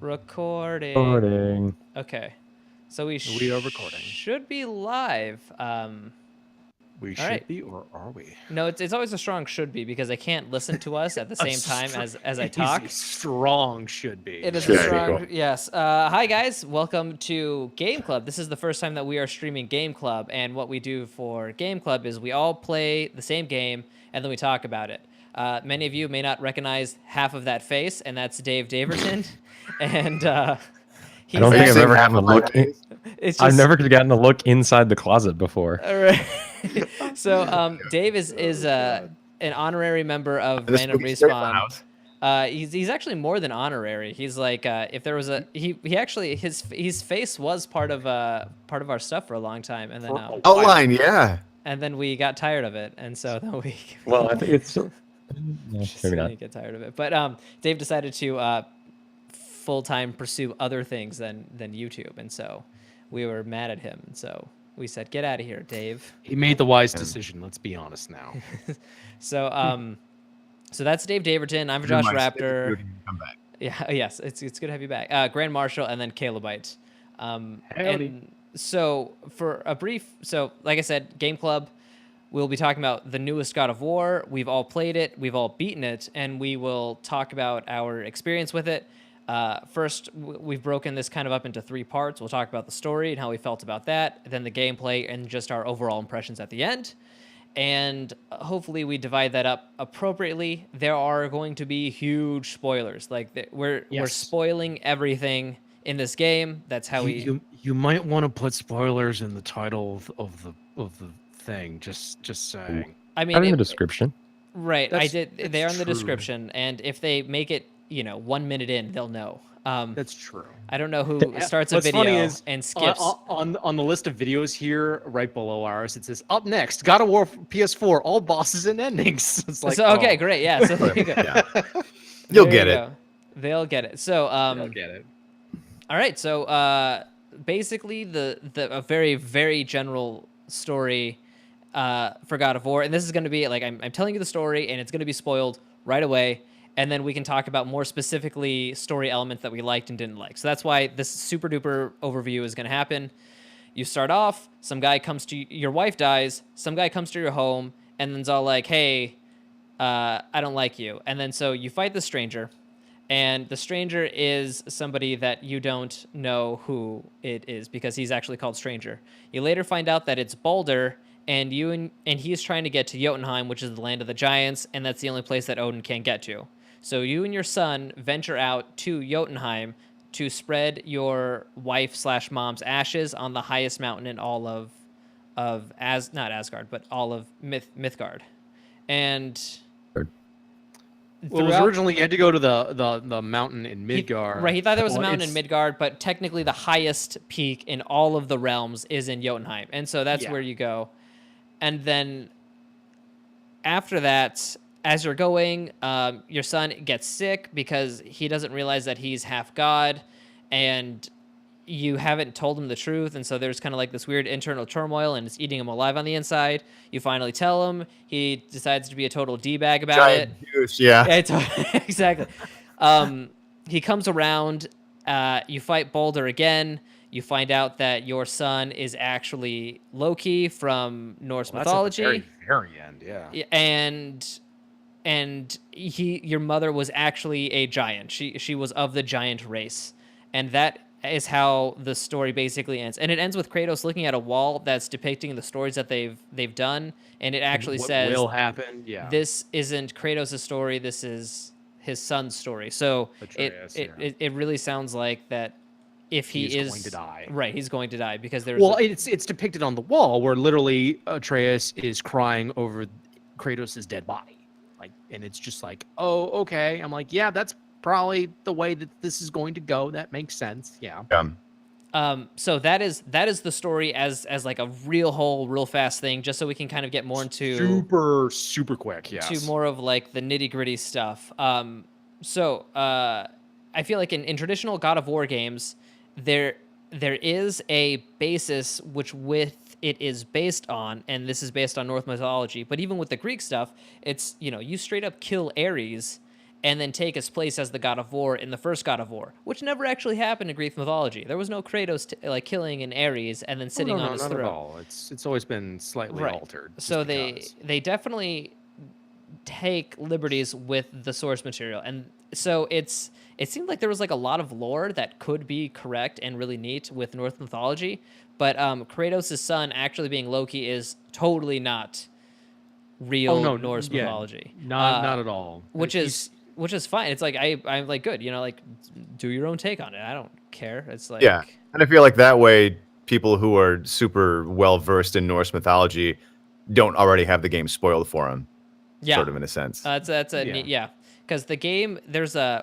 Recording. Recording. Okay. So we are recording. should be live. We all right. be, or are we? No, it's always a strong should be because I can't listen to us at the same time as I talk. Strong should be. It is Should a be. strong, yes. Hi guys, welcome to Game Club. This is the first time that we are streaming Game Club, and what we do for Game Club is we all play the same game and then we talk about it. Many of you may not recognize half of that face, and that's Dave Daverton. And I don't think I've ever gotten a look. I've never gotten a look inside the closet before. All right. So Dave is an honorary member of Random Respawn. He's actually more than honorary. He's like if there was a he actually his face was part of our stuff for a long time, and then outline, yeah. And then we got tired of it, and so then we Well, I think it's maybe not. Get tired of it. But Dave decided to full-time pursue other things than YouTube, and so we were mad at him, and so we said, "Get out of here, Dave." He made the wise decision. Let's be honest now. So so that's Dave Daverton. I'm Josh Raptor. Come back. Yeah, yes, it's good to have you back. Grand Marshal, and then Calebite. And so for a brief, like I said, Game Club, we'll be talking about the newest God of War. We've all played it, we've all beaten it, and we will talk about our experience with it. First, we've broken this kind of up into 3 parts. We'll talk about the story and how we felt about that, then the gameplay, and just our overall impressions at the end. And hopefully we divide that up appropriately. There are going to be huge spoilers. Like we're spoiling everything in this game. That's how you might want to put spoilers in the title of the thing. Just saying. I mean, in the description. Right, I did. They're in the description, and if they make it, 1 minute in, they'll know. That's true. I don't know who starts a video and skips. On the list of videos here, right below ours, it says, up next, God of War PS4, all bosses and endings. It's like, okay, great, yeah. So there you go. Yeah. You'll get it. They'll get it. So they'll get it. All right, so basically a very, very general story for God of War, and this is going to be like I'm telling you the story, and it's going to be spoiled right away. And then we can talk about more specifically story elements that we liked and didn't like. So that's why this super duper overview is going to happen. You start off, some guy comes to your wife dies, some guy comes to your home, and then's all like, hey, I don't like you. And then so you fight the stranger, and the stranger is somebody that you don't know who it is because he's actually called Stranger. You later find out that it's Baldur, and he's trying to get to Jotunheim, which is the land of the giants, and that's the only place that Odin can't get to. So you and your son venture out to Jotunheim to spread your wife/mom's ashes on the highest mountain in all of not Asgard, but all of Mythgard. And it was originally you had to go to the mountain in Midgard. He thought there was a mountain in Midgard, but technically the highest peak in all of the realms is in Jotunheim, and so that's where you go. And then after that, as you're going, your son gets sick because he doesn't realize that he's half god, and you haven't told him the truth, and so there's kind of like this weird internal turmoil, and it's eating him alive on the inside. You finally tell him. He decides to be a total D-bag about it. Juice, yeah. Exactly. He comes around. You fight Baldur again. You find out that your son is actually Loki from Norse mythology. That's at the very, very end, yeah. And your mother was actually a giant. She was of the giant race, and that is how the story basically ends. And it ends with Kratos looking at a wall that's depicting the stories that they've done, and it actually says what will happen. Yeah, this isn't Kratos' story. This is his son's story. So it really sounds like that. If he's going to die. Right, he's going to die because there's... Well, it's depicted on the wall where literally Atreus is crying over Kratos' dead body. And it's just like, oh, okay. I'm like, yeah, that's probably the way that this is going to go. That makes sense, yeah. So that is the story as like a real fast thing, just so we can kind of get more into... Super quick, yes. To more of like the nitty-gritty stuff. So I feel like in traditional God of War games... There is a basis which it is based on, and this is based on Norse mythology. But even with the Greek stuff, it's you straight up kill Ares, and then take his place as the god of war in the first God of War, which never actually happened in Greek mythology. There was no Kratos like killing an Ares and then sitting on his not throne. at all. It's always been slightly altered. So they definitely take liberties with the source material, and so it seemed like there was like a lot of lore that could be correct and really neat with Norse mythology, but Kratos' son actually being Loki is totally not real Norse mythology. Not at all. Which is fine. It's like I'm like good, like do your own take on it. I don't care. It's like and I feel like that way people who are super well versed in Norse mythology don't already have the game spoiled for them. Yeah, sort of in a sense. That's a neat, because the game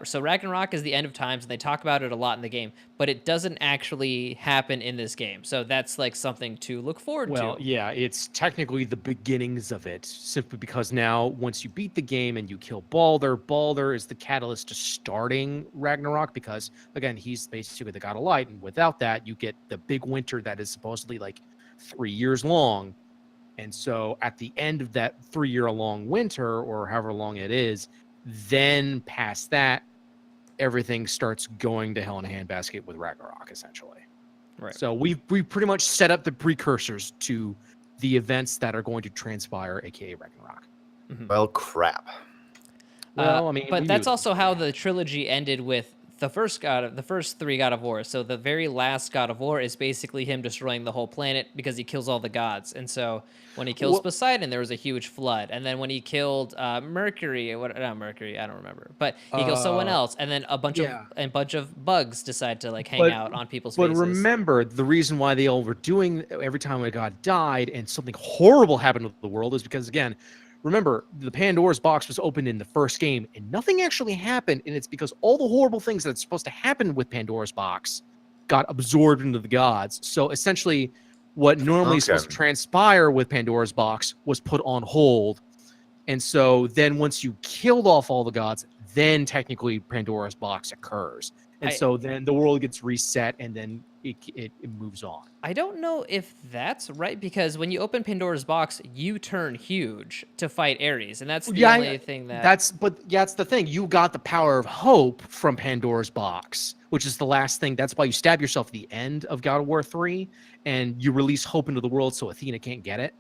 so Ragnarok is the end of times, and they talk about it a lot in the game, but it doesn't actually happen in this game. So that's like something to look forward to. Well, yeah, it's technically the beginnings of it, simply because now once you beat the game and you kill Balder is the catalyst to starting Ragnarok, because again, he's basically the god of light, and without that, you get the big winter that is supposedly like 3 years long. And so at the end of that 3-year-long winter, or however long it is, then past that, everything starts going to hell in a handbasket with Ragnarok, essentially. Right. So we pretty much set up the precursors to the events that are going to transpire, aka Ragnarok. Mm-hmm. Well, crap. Well, I mean, but that's also how the trilogy ended with the first 3 God of War. So the very last God of War is basically him destroying the whole planet because he kills all the gods. And so when he kills Poseidon, there was a huge flood. And then when he killed Mercury, not Mercury, I don't remember, but he kills someone else, and then a bunch of bugs decide to like hang out on people's faces. But remember, the reason why they all were doing every time a god died and something horrible happened to the world is because, again, remember, the Pandora's box was opened in the first game, and nothing actually happened, and it's because all the horrible things that's supposed to happen with Pandora's box got absorbed into the gods. So essentially, what normally is supposed to transpire with Pandora's box was put on hold. And so then once you killed off all the gods, then technically Pandora's box occurs. And so then the world gets reset, and then it moves on. I don't know if that's right, because when you open Pandora's box, you turn huge to fight Ares, and that's the only thing that... That's the thing. You got the power of hope from Pandora's box, which is the last thing. That's why you stab yourself at the end of God of War 3, and you release hope into the world so Athena can't get it.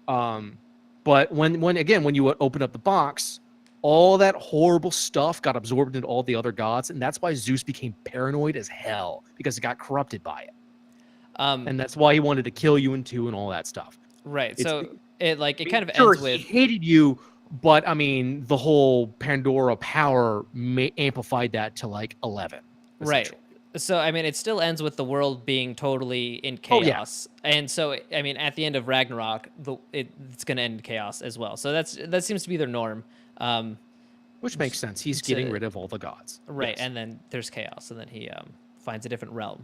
But when you open up the box, all that horrible stuff got absorbed into all the other gods, and that's why Zeus became paranoid as hell, because he got corrupted by it. And that's why he wanted to kill you in 2 and all that stuff. Right. So it kind of sure, ends with... he hated you, but I mean, the whole Pandora power amplified that to like 11. Right. So, I mean, it still ends with the world being totally in chaos. And so, I mean, at the end of Ragnarok, it's going to end in chaos as well. So that seems to be their norm. Which makes sense. He's getting rid of all the gods. Right. Yes. And then there's chaos, and then he finds a different realm.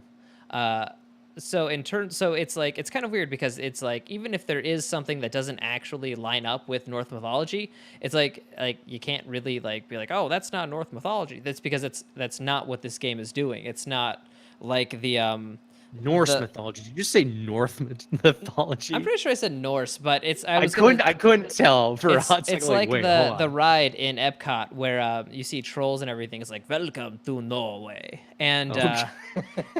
So it's like, it's kind of weird, because it's like, even if there is something that doesn't actually line up with Norse mythology, it's like you can't really like be like, oh, that's not Norse mythology. That's because that's not what this game is doing. It's not like the Norse mythology. Did you just say North mythology? I'm pretty sure I said Norse, but I couldn't tell for a hot second. It's like the ride in Epcot where you see trolls and everything. It's like, welcome to Norway, and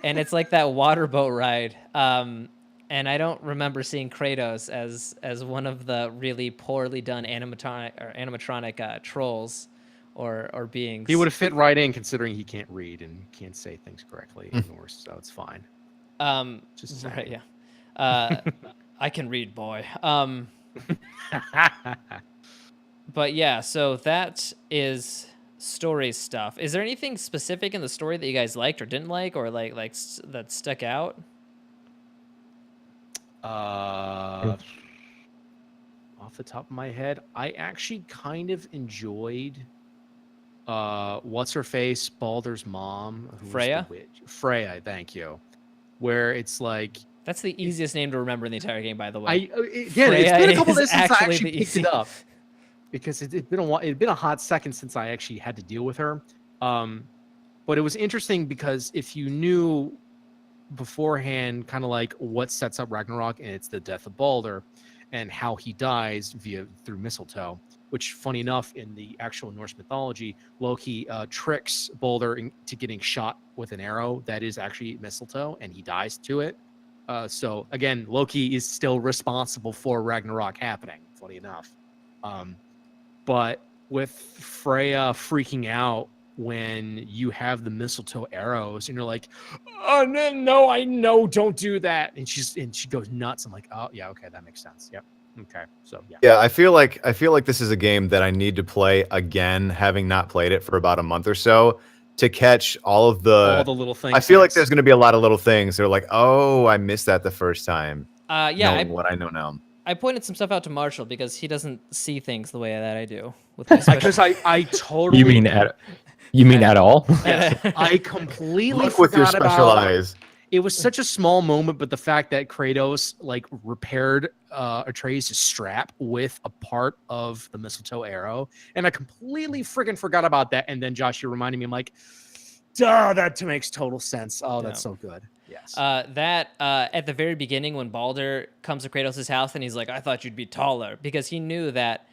and it's like that water boat ride. And I don't remember seeing Kratos as one of the really poorly done animatronic trolls or beings. He would have fit right in, considering he can't read and can't say things correctly in Norse, so it's fine. Just right, yeah. I can read, boy. But yeah, so that is story stuff. Is there anything specific in the story that you guys liked or didn't like, or like that stuck out? Off the top of my head, I actually kind of enjoyed what's her face, Balder's mom, Freya. Freya, thank you. Where it's like, that's the easiest name to remember in the entire game, by the way. It's been a couple days since I actually picked it up, because it'd been a hot second since I actually had to deal with her. But it was interesting, because if you knew beforehand kind of like what sets up Ragnarok, and it's the death of Balder and how he dies through mistletoe, which, funny enough, in the actual Norse mythology, Loki tricks Balder into getting shot with an arrow that is actually mistletoe, and he dies to it. So again, Loki is still responsible for Ragnarok happening, funny enough. But with Freya freaking out when you have the mistletoe arrows and you're like, oh no, I know, don't do that. And she goes nuts. I'm like, oh yeah, okay, that makes sense. Yep. Okay. So yeah. Yeah, I feel like this is a game that I need to play again, having not played it for about a month or so, to catch all the little things. I feel like there's going to be a lot of little things. They're like, oh, I missed that the first time. Yeah, what I know now. I pointed some stuff out to Marshall because he doesn't see things the way that I do. With my because I totally. You mean at all? Yes, I completely Look with your forgot special about. eyes. It was such a small moment, but the fact that Kratos like repaired Atreus' strap with a part of the mistletoe arrow, and I completely friggin' forgot about that. And then Josh, you reminded me, I'm like, duh, that makes total sense. Oh, that's so good. Yes. At the very beginning when Balder comes to Kratos' house and he's like, I thought you'd be taller, because he knew that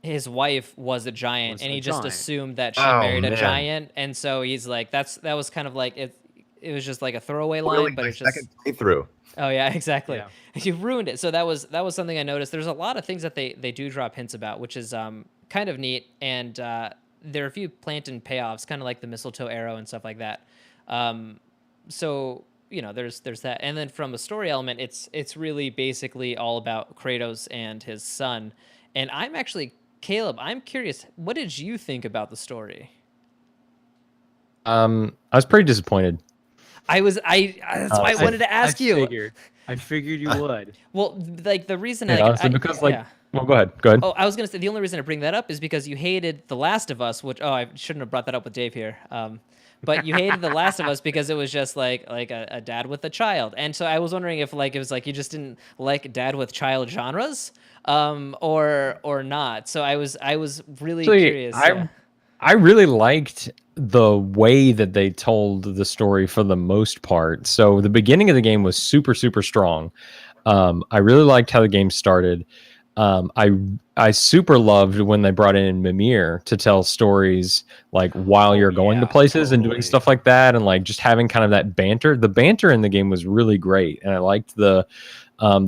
his wife was a giant, and he just assumed that she married a giant, and so he's like, that was kind of like it was just like a throwaway line, but it's just second playthrough. Oh yeah, exactly. Yeah. You ruined it. So that was something I noticed. There's a lot of things that they do drop hints about, which is kind of neat, and there are a few plant-in payoffs, kind of like the mistletoe arrow and stuff like that. So there's that, and then from a story element, it's really basically all about Kratos and his son. And Caleb, I'm curious, what did you think about the story? I was pretty disappointed. That's why I wanted to ask you. I figured you would. Well, like the reason honestly, well, go ahead. Oh, I was gonna say the only reason I bring that up is because you hated The Last of Us, which I shouldn't have brought that up with Dave here. But you hated The Last of Us because it was just like a dad with a child, and so I was wondering if it was like you just didn't like dad with child genres, or not. So I was really curious. I really liked the way that they told the story for the most part. So the beginning of the game was super, super strong. I really liked how the game started. I super loved when they brought in Mimir to tell stories like while you're going to places and doing stuff like that, and like just having kind of that banter. The banter in the game was really great, and I liked the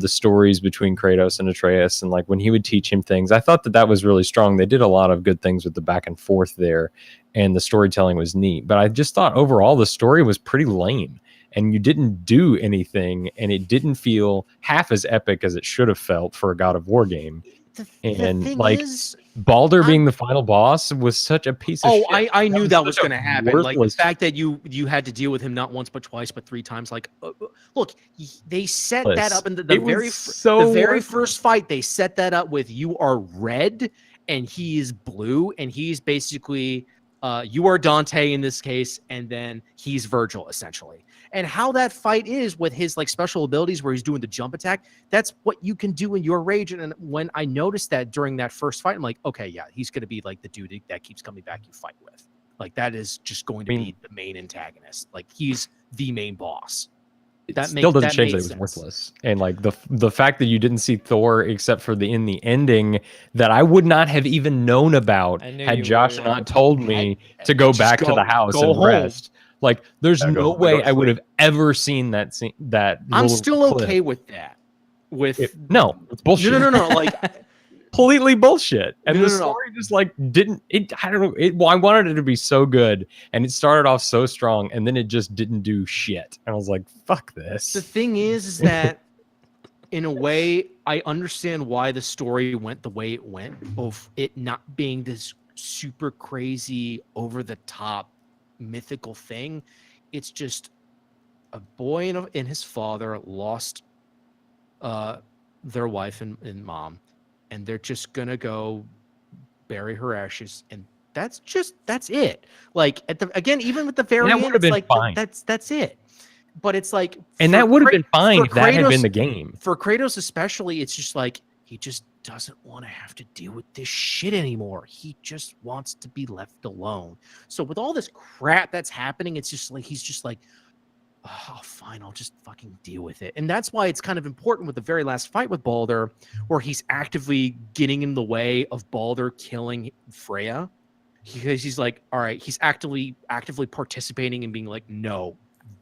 stories between Kratos and Atreus, and like when he would teach him things. I thought that was really strong. They did a lot of good things with the back and forth there, and the storytelling was neat. But I just thought overall the story was pretty lame, and you didn't do anything, and it didn't feel half as epic as it should have felt for a God of War game. Balder being the final boss was such a piece of shit. I knew that was going to happen. Like the fact that you had to deal with him not once but twice but three times. Like, look, they set that up in the very first fight. They set that up with you are red and he is blue, and he's basically you are Dante in this case, and then he's Virgil essentially. And how that fight is with his like special abilities where he's doing the jump attack, that's what you can do in your rage. And when I noticed that during that first fight, I'm like, okay, yeah, he's going to be like the dude that keeps coming back you fight with. Like that is just going to be the main antagonist. Like he's the main boss. That still doesn't change that it was worthless. And like the fact that you didn't see Thor except for in the ending that I would not have even known about had Josh not told me to go back to the house and rest. Like, there's no way I would have ever seen that scene. I'm still okay with that. No, it's bullshit. No. Like, completely bullshit. And the story just like didn't. I don't know. Well, I wanted it to be so good, and it started off so strong, and then it just didn't do shit. And I was like, "Fuck this." The thing is that, in a way, I understand why the story went the way it went, of it not being this super crazy, over the top mythical thing. It's just a boy and his father lost their wife and mom, and they're just gonna go bury her ashes, and that's it. Like even with the very end, it's like fine. That's it. But it's like, and that would have been fine if that had been the game. For Kratos especially, it's just like he just doesn't want to have to deal with this shit anymore. He just wants to be left alone. So with all this crap that's happening, it's just like he's just like, oh, fine, I'll just fucking deal with it. And that's why it's kind of important with the very last fight with Balder, where he's actively getting in the way of Balder killing Freya. Because he's like, all right, he's actively participating and being like, no,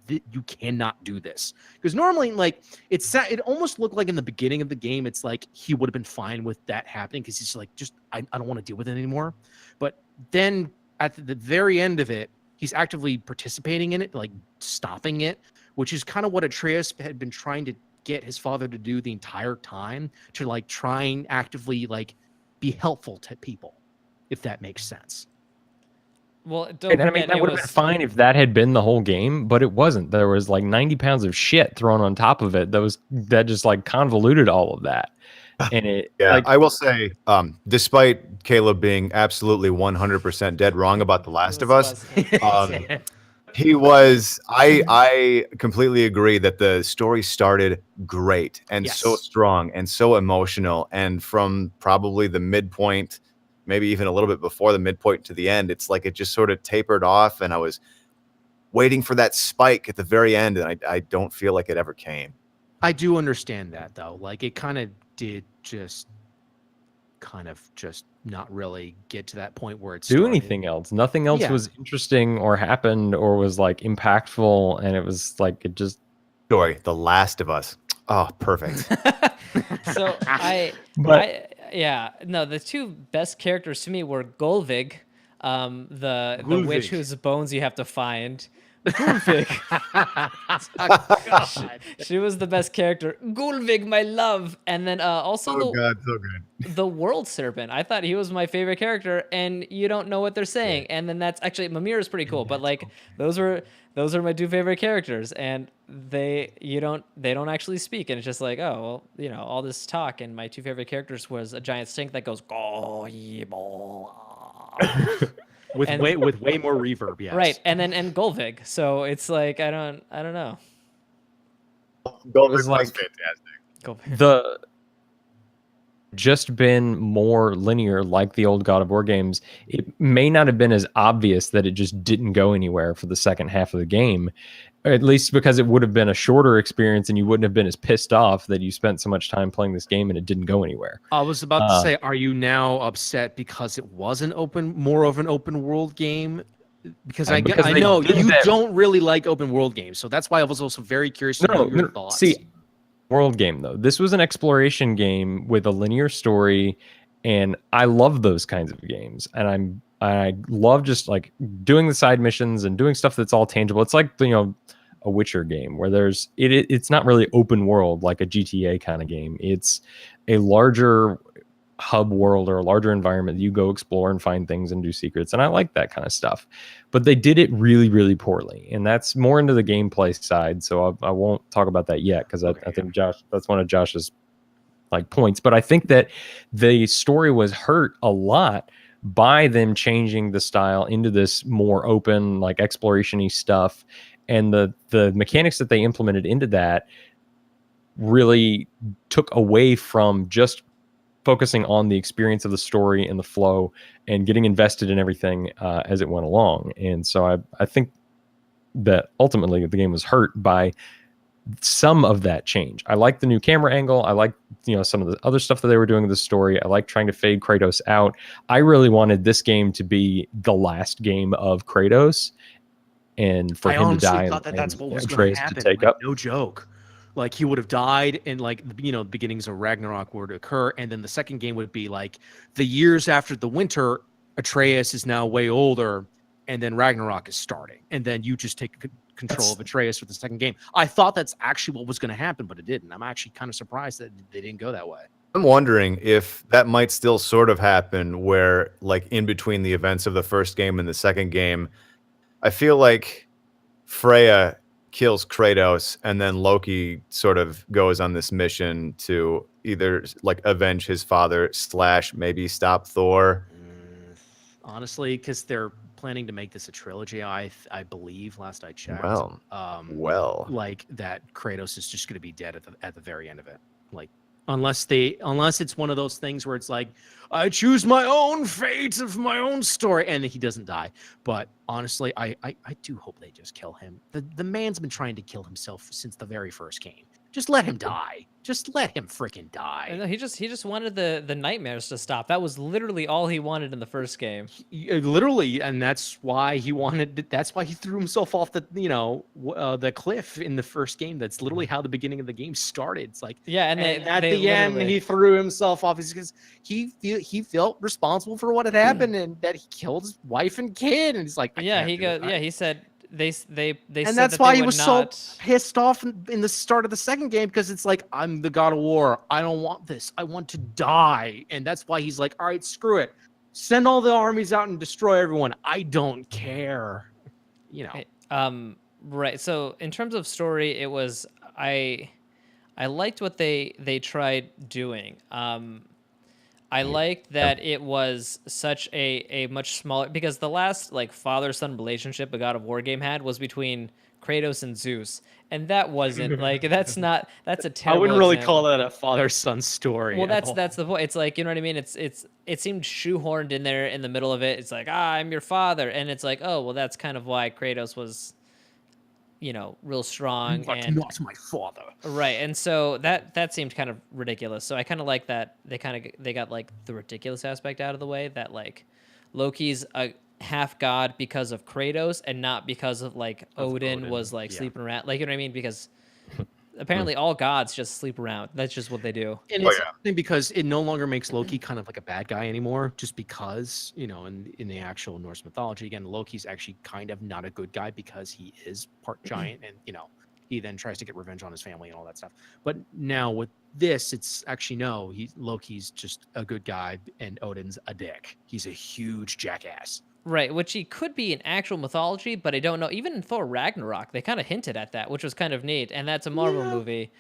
you cannot do this. Because normally, like, it almost looked like in the beginning of the game, it's like he would have been fine with that happening because he's like, just I don't want to deal with it anymore. But then at the very end of it, he's actively participating in it, like stopping it, which is kind of what Atreus had been trying to get his father to do the entire time, to like try and actively like be helpful to people, if that makes sense. Well, don't And I mean, forget, that it would have was been fine if that had been the whole game, but it wasn't. There was like 90 pounds of shit thrown on top of it that just like convoluted all of that. And it, Yeah, like, I will say, despite Caleb being absolutely 100% dead wrong about The Last of Us, he was. I completely agree that the story started great and so Yes. strong and so emotional, and from probably the midpoint, maybe even a little bit before the midpoint to the end, it's like it just sort of tapered off, and I was waiting for that spike at the very end, and I don't feel like it ever came. I do understand that though. Like it kind of did just not really get to that point where it do started. anything else. Nothing else Yeah. was interesting or happened or was like impactful. And it was like, it just, Story, The Last of Us. Oh, perfect. So But- yeah, no, the two best characters to me were Golvig, the witch Gulvig. whose bones you have to find. Gulvig. God. She was the best character. Gulvig, my love. And then also Oh God, so good. the world serpent. I thought he was my favorite character, and you don't know what they're saying. And then that's actually Mimir is pretty cool, but like those are my two favorite characters, and they don't actually speak, and it's just like, oh well, you know, all this talk, and my two favorite characters was a giant stink that goes go with and- way more reverb, yes. right, and Golvig. So it's like I don't know. Golden was like- fantastic. Golvig. the just been more linear like the old God of War games, it may not have been as obvious that it just didn't go anywhere for the second half of the game, at least because it would have been a shorter experience and you wouldn't have been as pissed off that you spent so much time playing this game and it didn't go anywhere. I was about to say, are you now upset because it was more of an open world game? Because I because they know did you that- don't really like open world games, so that's why I was also very curious to know your thoughts. See, world game though. This was an exploration game with a linear story, and I love those kinds of games. And I love just like doing the side missions and doing stuff that's all tangible. It's like, you know, a Witcher game where it's not really open world like a GTA kind of game. It's a larger hub world or a larger environment that you go explore and find things and do secrets, and I like that kind of stuff. But they did it really, really poorly, and that's more into the gameplay side, so I won't talk about that yet because I think Josh, that's one of Josh's like points. But I think that the story was hurt a lot by them changing the style into this more open, like exploration-y stuff, and the mechanics that they implemented into that really took away from just focusing on the experience of the story and the flow and getting invested in everything as it went along. And so I think that ultimately the game was hurt by some of that change. I like the new camera angle. I like, you know, some of the other stuff that they were doing with the story. I like trying to fade Kratos out. I really wanted this game to be the last game of Kratos and for him to die. I thought that's and what was going Atreus to happen. take Like, up. no joke. Like he would have died, and like, you know, the beginnings of Ragnarok would occur, and then the second game would be like the years after the winter. Atreus is now way older, and then Ragnarok is starting, and then you just take control of Atreus for the second game. I thought that's actually what was going to happen, but it didn't. I'm actually kind of surprised that they didn't go that way. I'm wondering if that might still sort of happen where, like, in between the events of the first game and the second game, I feel like Freya kills Kratos and then Loki sort of goes on this mission to either like avenge his father / maybe stop Thor. Honestly, because they're planning to make this a trilogy, I believe, last I checked. Well, like that Kratos is just going to be dead at the very end of it. Like unless it's one of those things where it's like, I choose my own fate of my own story, and he doesn't die. But honestly, I do hope they just kill him. The man's been trying to kill himself since the very first game. Just let him die. Just let him freaking die. No, he just wanted the nightmares to stop. That was literally all he wanted in the first game. Literally, and that's why he wanted. That's why he threw himself off the the cliff in the first game. That's literally how the beginning of the game started. It's like, Yeah, and at the end he threw himself off because he felt responsible for what had happened and that he killed his wife and kid. And he's like, he said they and said that's that why they he would was not... so pissed off in the start of the second game, because it's like, I'm the god of war, I don't want this, I want to die. And that's why he's like, all right, screw it, send all the armies out and destroy everyone, I don't care, Right. So in terms of story, it was I liked what they tried doing. I liked that it was such a much smaller, because the last like father-son relationship a God of War game had was between Kratos and Zeus, and that wasn't like that's a I terrible wouldn't really example. call that a father-son story. Well, at that's all. the point. It's like, you know what I mean? It seemed shoehorned in there in the middle of it. It's like, I'm your father, and it's like, oh well, that's kind of why Kratos was, real strong and not my father. right. And so that seemed kind of ridiculous. So I kind of like that they got like the ridiculous aspect out of the way, that like Loki's a half god because of Kratos and not because of like Odin was like yeah. sleeping around. Like, you know what I mean? Because apparently all gods just sleep around. That's just what they do. And it's interesting because it no longer makes Loki kind of like a bad guy anymore, just because, in the actual Norse mythology, again, Loki's actually kind of not a good guy because he is part giant and, he then tries to get revenge on his family and all that stuff. But now with this, it's actually, no, Loki's just a good guy and Odin's a dick. He's a huge jackass. Right, which he could be in actual mythology, but I don't know. Even in Thor Ragnarok, they kind of hinted at that, which was kind of neat. And that's a Marvel movie.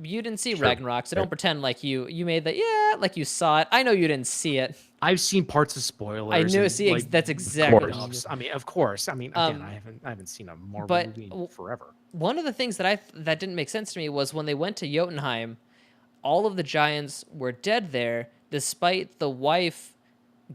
You didn't see Ragnarok, so don't pretend like you made that. Yeah, like you saw it. I know you didn't see it. I've seen parts of spoilers. I knew. and, See, like, that's exactly. I mean, of course. I mean, again, I haven't seen a Marvel movie in forever. One of the things that didn't make sense to me was when they went to Jotunheim, all of the giants were dead there, despite the wife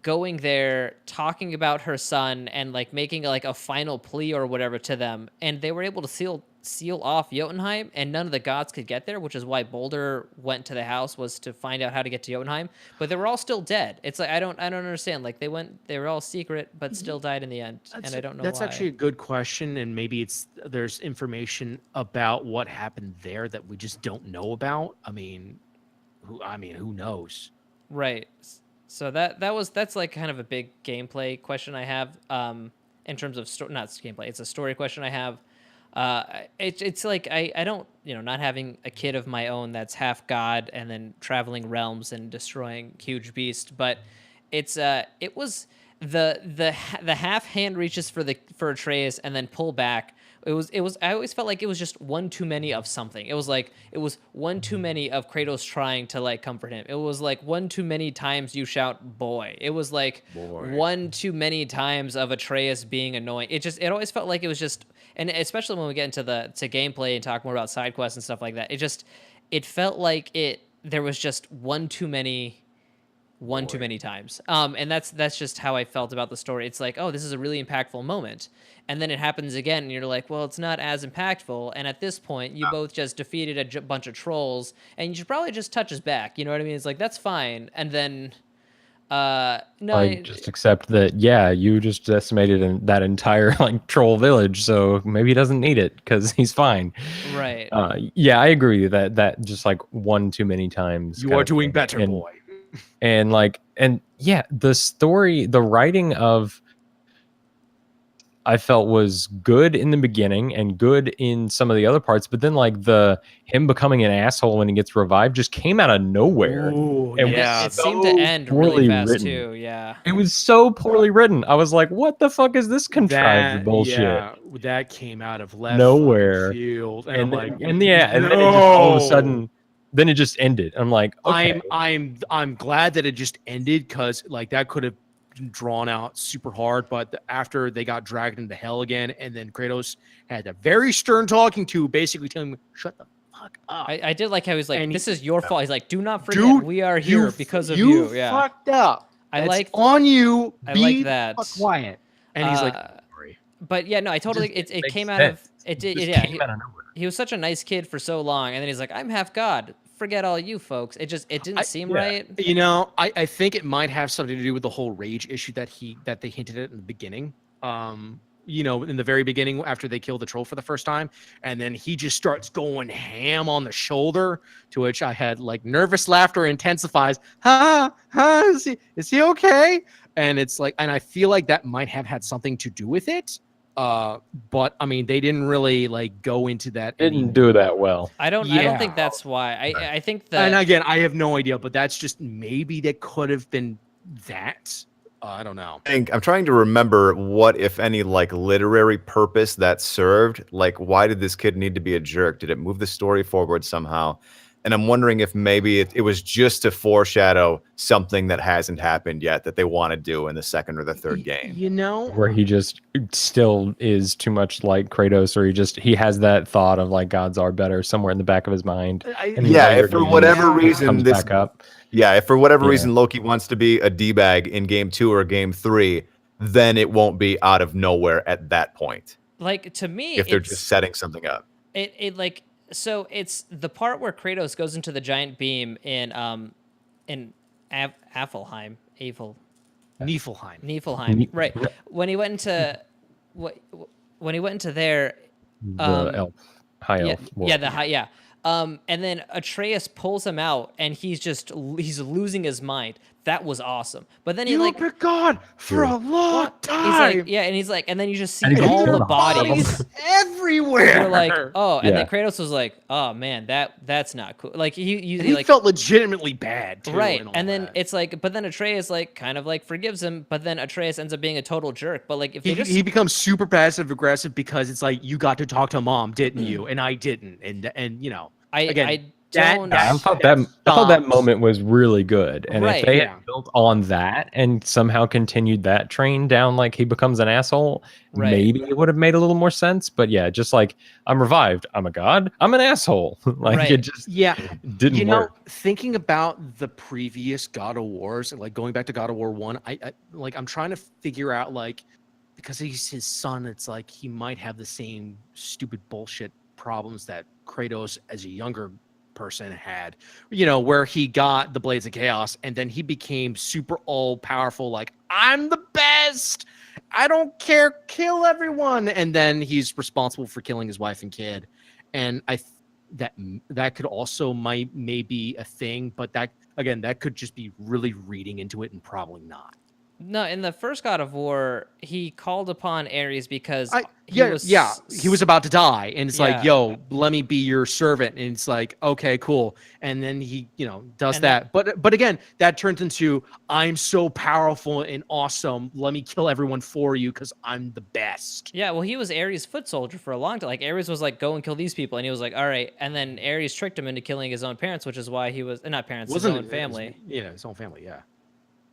going there, talking about her son and like making like a final plea or whatever to them, and they were able to seal off Jotunheim, and none of the gods could get there, which is why Boulder went to the house, was to find out how to get to Jotunheim. But they were all still dead. It's like I don't understand. Like they were all secret, but still died in the end, and I don't know. That's why. actually a good question, and maybe there's information about what happened there that we just don't know about. I mean, who knows? Right. So that's like kind of a big gameplay question I have. In terms of not gameplay, it's a story question I have. It's like I don't, not having a kid of my own that's half god and then traveling realms and destroying huge beasts, but it was the half hand reaches for Atreus and then pull back. It was I always felt like it was just one too many of something. It was one too many of Kratos trying to like comfort him. It was like one too many times you shout boy. It was like one too many times of Atreus being annoying. It always felt like it was just, and especially when we get into to gameplay and talk more about side quests and stuff like that, it felt like there was just one too many times. And that's just how I felt about the story. It's like, oh, this is a really impactful moment. And then it happens again, and you're like, well, it's not as impactful. And at this point, you both just defeated a bunch of trolls, and you should probably just touch his back. You know what I mean? It's like, that's fine. And then, no. Just accept that, yeah, you just decimated that entire like troll village, so maybe he doesn't need it because he's fine. Right. Yeah, I agree that just like one too many times. You are doing better, boy. And yeah, the writing of, I felt, was good in the beginning and good in some of the other parts, but then like him becoming an asshole when he gets revived just came out of nowhere. Ooh, and yeah, it seemed to end really fast too. Yeah, it was so poorly written. I was like, what the fuck is this contrived bullshit? Yeah, that came out of left nowhere. field, And then it just all of a sudden, then it just ended. I'm like, okay. I'm glad that it just ended, because like that could have drawn out super hard. But after they got dragged into hell again, and then Kratos had a very stern talking to, basically telling him, shut the fuck up. I did like how he's like, And this is your fault. He's like, do not forget, Dude, we are here because of you. you. Yeah, Fucked up. I That's like on you. I Be like the that. fuck quiet. And he's like, Uh, sorry. But yeah, no, I totally. Just It makes came out of sense. it. Did Just yeah. came out of nowhere. He was such a nice kid for so long, and then he's like, I'm half god. Forget all you folks. It didn't seem right. You know, I think it might have something to do with the whole rage issue that they hinted at in the beginning. You know, in the very beginning after they kill the troll for the first time, and then he just starts going ham on the shoulder, to which I had like nervous laughter intensifies. Ha ha, is he okay? And it's like, and I feel like that might have had something to do with it. But I mean, they didn't really like go into that. Didn't do that well. I don't Yeah. think that's why. I think that. And again, I have no idea, but that's just maybe that could have been that. I don't know. I'm trying to remember what, if any, like literary purpose that served. Like, why did this kid need to be a jerk? Did it move the story forward somehow? And I'm wondering if maybe it was just to foreshadow something that hasn't happened yet that they want to do in the second or the third game. You know, Where he just still is too much like Kratos, or he has that thought of like gods are better somewhere in the back of his mind. And Yeah, later if for games whatever it reason comes this back up. Yeah, if for whatever Yeah. reason Loki wants to be a D-bag in game 2 or game 3, then it won't be out of nowhere at that point. like to me, If they're just setting something up. it like so it's the part where Kratos goes into the giant beam in Afelheim, Niflheim, right? When he went into when he went into there, The elf, high elf. world. yeah, the high, yeah. And then Atreus pulls him out, and he's losing his mind. That was awesome. But then he you like were gone for a long he's time. like, yeah, and he's like, and then you just see And he all killed the them. bodies. everywhere. You're like, oh, and then Yeah. Kratos was like, oh man, that's not cool. Like he And he like felt legitimately bad, too, right, all and then that. it's like, but then Atreus like kind of like forgives him, but then Atreus ends up being a total jerk. But like if they just he becomes super passive aggressive because it's like, you got to talk to mom, didn't you? And I didn't. And you know, again, I that- don't. Yeah, I thought that moment was really good, and Right, if they yeah. had built on that and somehow continued that train down, like he becomes an asshole, Right. maybe it would have made a little more sense. But yeah, just like I'm revived, I'm a god, I'm an asshole. Like Right. it just yeah. didn't You know, work. thinking about the previous God of Wars, like going back to God of War 1, I like I'm trying to figure out, like, because he's his son, it's like he might have the same stupid bullshit problems that Kratos as a younger person had, you know, where he got the Blades of Chaos and then he became super all powerful, like, I'm the best, I don't care, kill everyone, and then he's responsible for killing his wife and kid. And that could also maybe a thing, but that again, that could just be really reading into it and probably not. No, in the first God of War, he called upon Ares because he was about to die, and it's Yeah. like, yo, let me be your servant, and it's like, okay, cool, and then he, you know, does And that. But again, that turns into, I'm so powerful and awesome, let me kill everyone for you because I'm the best. Yeah, well, he was Ares' foot soldier for a long time. Like Ares was like, go and kill these people, and he was like, all right. And then Ares tricked him into killing his own parents, which is why he was not parents, his own family. His own family, yeah.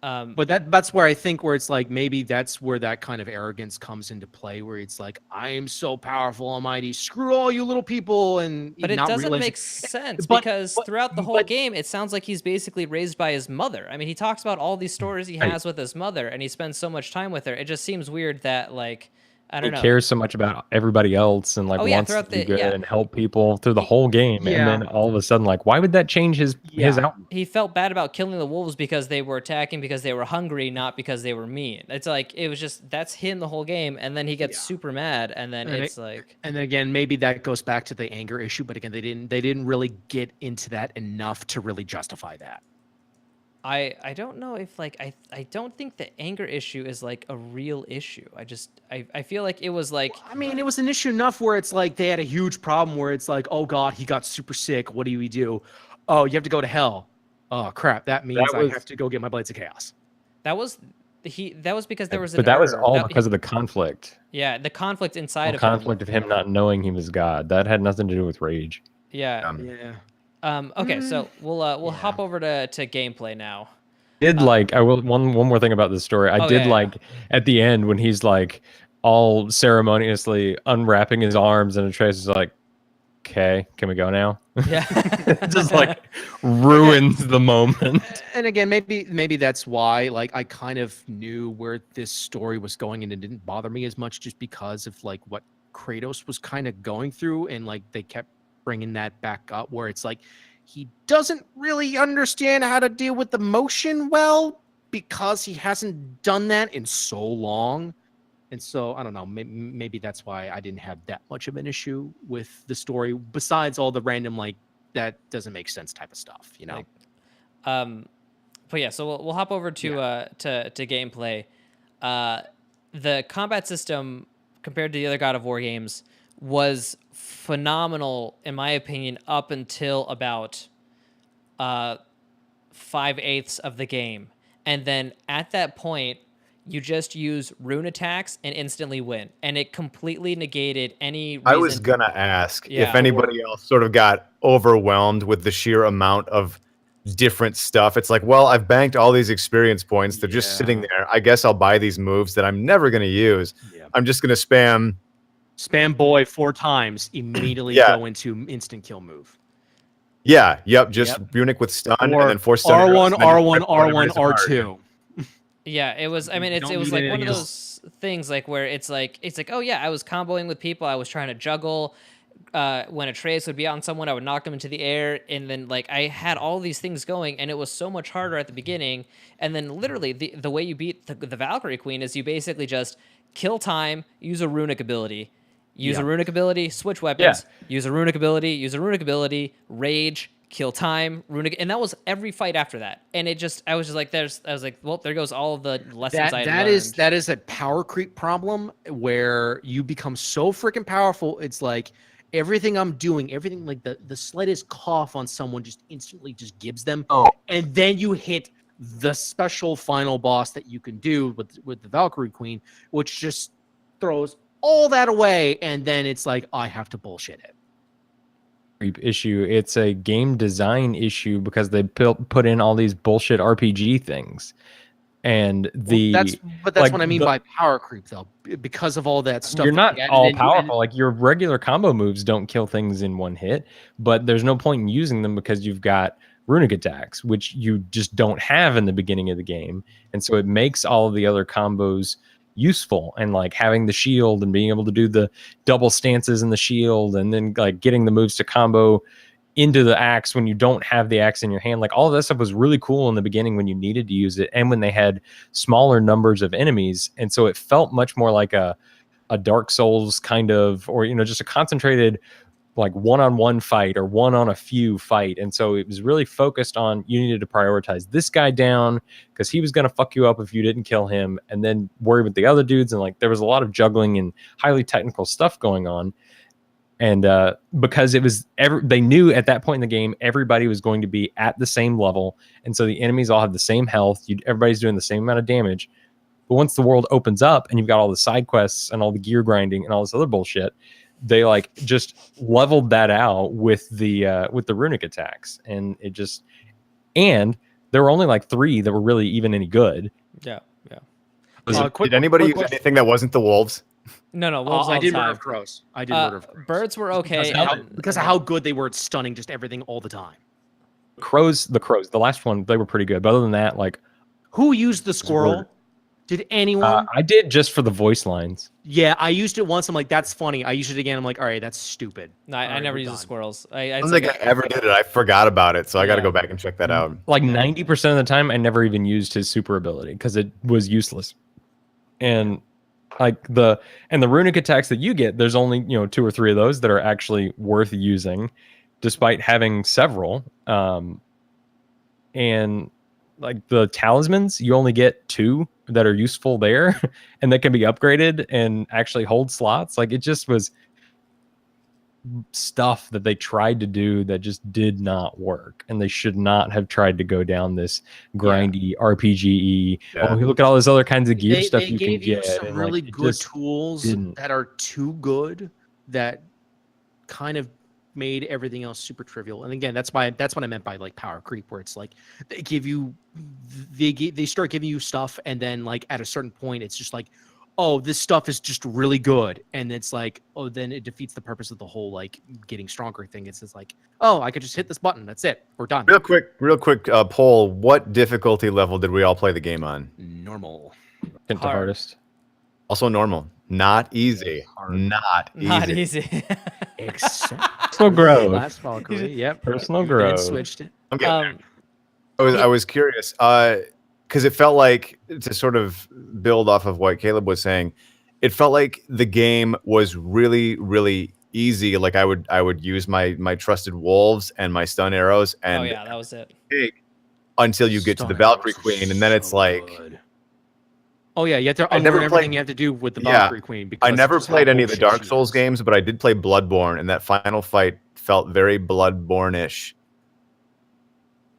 But That's where I think where it's like, maybe that's where that kind of arrogance comes into play, where it's like, I am so powerful, almighty, screw all you little people, and But it not doesn't realizing- make sense But- because but- throughout the whole but- game, it sounds like he's basically raised by his mother. I mean, he talks about all these stories he Right. has with his mother, and he spends so much time with her. It just seems weird that, like, I He don't know. cares so much about everybody else and like Oh, yeah, wants to throughout do the- good yeah. and help people through the whole game, Yeah. and then all of a sudden, like, why would that change his outlook? He felt bad about killing the wolves because they were attacking because they were hungry, not because they were mean. It's like, it was just, that's him the whole game, and then he gets Yeah. super mad, and then And it's like, And then again, maybe that goes back to the anger issue, but again, they didn't really get into that enough to really justify that. I don't know if like I don't think the anger issue is like a real issue. I feel like it was like I mean, it was an issue enough where it's like they had a huge problem where it's like, oh god, he got super sick. What do we do? Oh, you have to go to hell. Oh crap, that means I have to go get my Blades of Chaos. that was because there was But that was error. all because of the conflict. yeah, the conflict inside The of conflict of him not knowing he was God. That had nothing to do with rage. him. Yeah. Yeah. Okay, so we'll hop over to gameplay now. I will one more thing about this story. I did yeah. at the end when he's like all ceremoniously unwrapping his arms and Atreus is like, okay, can we go now? Yeah. It just like ruins the moment. And again, maybe that's why like I kind of knew where this story was going, and it didn't bother me as much just because of like what Kratos was kind of going through, and like they kept bringing that back up where it's like he doesn't really understand how to deal with emotion well because he hasn't done that in so long. And so I don't know, maybe that's why I didn't have that much of an issue with the story besides all the random like that doesn't make sense type of stuff, you know. Like, but yeah, so we'll hop over to to gameplay. The combat system compared to the other God of War games was phenomenal in my opinion up until about 5/8 of the game, and then at that point you just use rune attacks and instantly win, and it completely negated any reason. I was gonna ask Yeah. if anybody else sort of got overwhelmed with the sheer amount of different stuff. It's like, well, I've banked all these experience points. They're just sitting there. I guess I'll buy these moves that I'm never gonna use. Yeah. I'm just gonna spam boy 4 times, immediately Yeah. go into instant kill move. Yeah, just runic with stun and Or then force stun. R1, and then R1, whatever R1, it is hard. R2. Yeah, it was. I mean, it don't was need like one of anything those things like where it's like, oh yeah, I was comboing with people. I was trying to juggle. When Atreus would be on someone, I would knock them into the air, and then like I had all these things going, and it was so much harder at the beginning. And then literally the way you beat the Valkyrie Queen is you basically just kill time, use a runic ability, switch weapons, use a runic ability, rage, kill time, runic, and that was every fight after that. And I was just like, I was like, well, there goes all of the lessons I learned. That is a power creep problem where you become so freaking powerful. It's like everything I'm doing, everything like the slightest cough on someone just instantly just gives them. And then you hit the special final boss that you can do with the Valkyrie Queen, which just throws all that away. And then it's like, I have to bullshit it. Issue. It's a game design issue because they put in all these bullshit RPG things, and that's like, what I mean by power creep, though, because of all that stuff. You're not all powerful. Like your regular combo moves don't kill things in one hit, but there's no point in using them because you've got runic attacks, which you just don't have in the beginning of the game, and so it makes all of the other combos useful, and like having the shield and being able to do the double stances in the shield, and then like getting the moves to combo into the axe when you don't have the axe in your hand. Like all of that stuff was really cool in the beginning when you needed to use it and when they had smaller numbers of enemies, and so it felt much more like a Dark Souls kind of, or just a concentrated like one-on-one fight or one-on-a-few fight. And so it was really focused on, you needed to prioritize this guy down because he was going to fuck you up if you didn't kill him, and then worry about the other dudes. And like there was a lot of juggling and highly technical stuff going on. And because it was they knew at that point in the game everybody was going to be at the same level, and so the enemies all have the same health, everybody's doing the same amount of damage. But once the world opens up and you've got all the side quests and all the gear grinding and all this other bullshit, they like just leveled that out with the runic attacks, and there were only like 3 that were really even any good. Yeah. Did anybody use anything that wasn't the wolves? No. Wolves I did all the Murder time. of Crows. I did Murder of Crows. Birds were okay because of how good they were at stunning just everything all the time. The crows, the last one, they were pretty good. But other than that, like, who used the squirrel? Did anyone? I did, just for the voice lines. Yeah, I used it once. I'm like, that's funny. I used it again. I'm like, all right, that's stupid. No, I never used the squirrels. I don't think I ever did it. I forgot about it, so I got to go back and check that out. Like 90% of the time, I never even used his super ability because it was useless. And like the runic attacks that you get, there's only 2 or 3 of those that are actually worth using, despite having several. And like the talismans, you only get 2 that are useful there, and that can be upgraded and actually hold slots. Like it just was stuff that they tried to do that just did not work, and they should not have tried to go down this grindy RPG. Oh, look at all those other kinds of gear stuff you can get. Some really good tools that are too good that kind of made everything else super trivial. And again, that's what I meant by like power creep, where it's like they start giving you stuff, and then like at a certain point it's just like, oh, this stuff is just really good, and it's like, oh, then it defeats the purpose of the whole like getting stronger thing. It's just like, oh, I could just hit this button, that's it, we're done. Real quick poll. What difficulty level did we all play the game on? Normal. The hardest. Also normal. Not easy. Hard. Not easy. Not easy. Except Personal growth. last Valkyrie. Yep. Personal You growth. switched it. I'm getting there. um, I was curious because it felt like, to sort of build off of what Caleb was saying, it felt like the game was really, really easy. Like I would use my trusted wolves and my stun arrows and oh yeah, that was it. until you get to the Stun Valkyrie arrows are Queen, and then it's so like good. Oh yeah, you have to I never unlearn played- everything you have to do with the Yeah, Valkyrie Queen. Because I never just how played any of the bullshit Dark she Souls is. games, but I did play Bloodborne, and that final fight felt very Bloodborne-ish.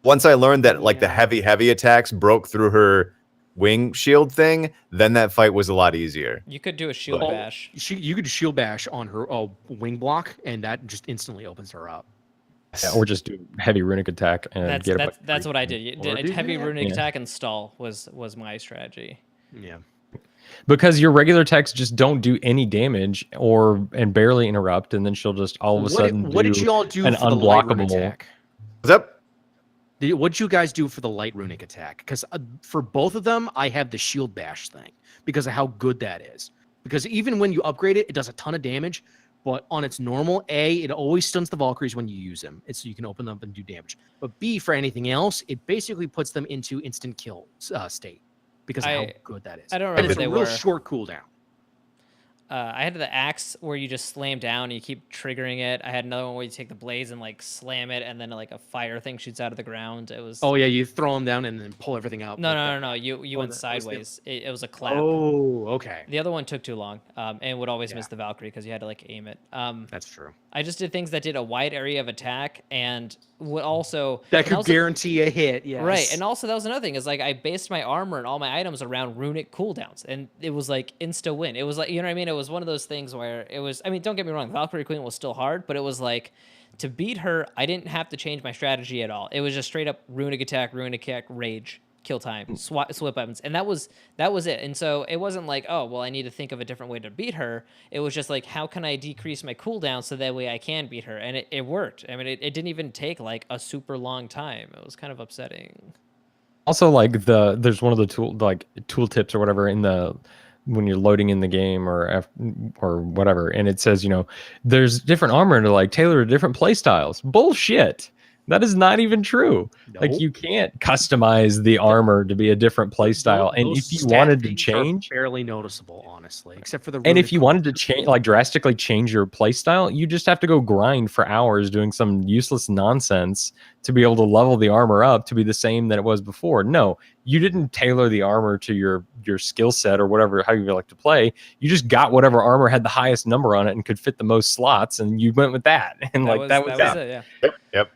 Once I learned that like the Yeah. heavy attacks broke through her wing shield thing, then that fight was a lot easier. You could do a shield Oh, bash. You could shield bash on her wing block, and that just instantly opens her up. Yeah, or just do heavy runic attack and That's get that's what I did. You Or did do a heavy that. runic Yeah. attack and stall was my strategy. Yeah. because your regular attacks just don't do any damage and barely interrupt, and then she'll just all of a sudden what did do you all do an for the light rune unblockable- attack? What's up? What did you guys do for the light runic attack? Because for both of them, I have the shield bash thing because of how good that is. Because even when you upgrade it, it does a ton of damage. But on its normal, A, it always stuns the Valkyries when you use them. It's so you can open them up and do damage. But B, for anything else, it basically puts them into instant kill state because of how good that is. I don't And remember it's they a real were. short cooldown. I had the axe where you just slam down and you keep triggering it. I had another one where you take the blades and like slam it, and then like a fire thing shoots out of the ground. It was Oh yeah, you throw them down and then pull everything out. no. You Oh, went that was the- sideways. It was a clap. Oh, okay. The other one took too long, and would always miss Yeah. the Valkyrie because you had to like aim it. That's true. I just did things that did a wide area of attack and would also That and could also- guarantee a hit. Yes. Right, and also that was another thing is like I based my armor and all my items around runic cooldowns, and it was like insta win. It was like, you know what I mean? It was one of those things where it was. I mean, don't get me wrong, Valkyrie Queen was still hard, but it was like to beat her, I didn't have to change my strategy at all. It was just straight up runic attack, rage, kill time, swap weapons, and that was it. And so it wasn't like, oh well, I need to think of a different way to beat her. It was just like, how can I decrease my cooldown so that way I can beat her, and it worked. I mean, it didn't even take like a super long time. It was kind of upsetting. Also, like there's one of the tool tips or whatever in the when you're loading in the game or whatever, and it says, there's different armor to like tailor to different play styles. Bullshit. That is not even true. Like Nope. you can't customize the armor to be a different play style. And Those if you stat wanted to things are change, barely noticeable, honestly, except for the. and if runic you wanted to cooldowns. change, like drastically change your play style, you just have to go grind for hours doing some useless nonsense to be able to level the armor up to be the same that it was before. No, you didn't tailor the armor to your skill set or whatever, how you like to play. You just got whatever armor had the highest number on it and could fit the most slots, and you went with that. And that was it. Yeah. Yep.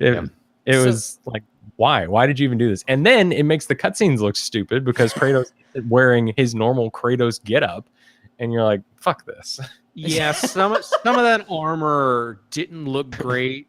It So- was like, why did you even do this? And then it makes the cutscenes look stupid because Kratos is wearing his normal Kratos getup, and you're like, fuck this. Yeah, some of that armor didn't look great,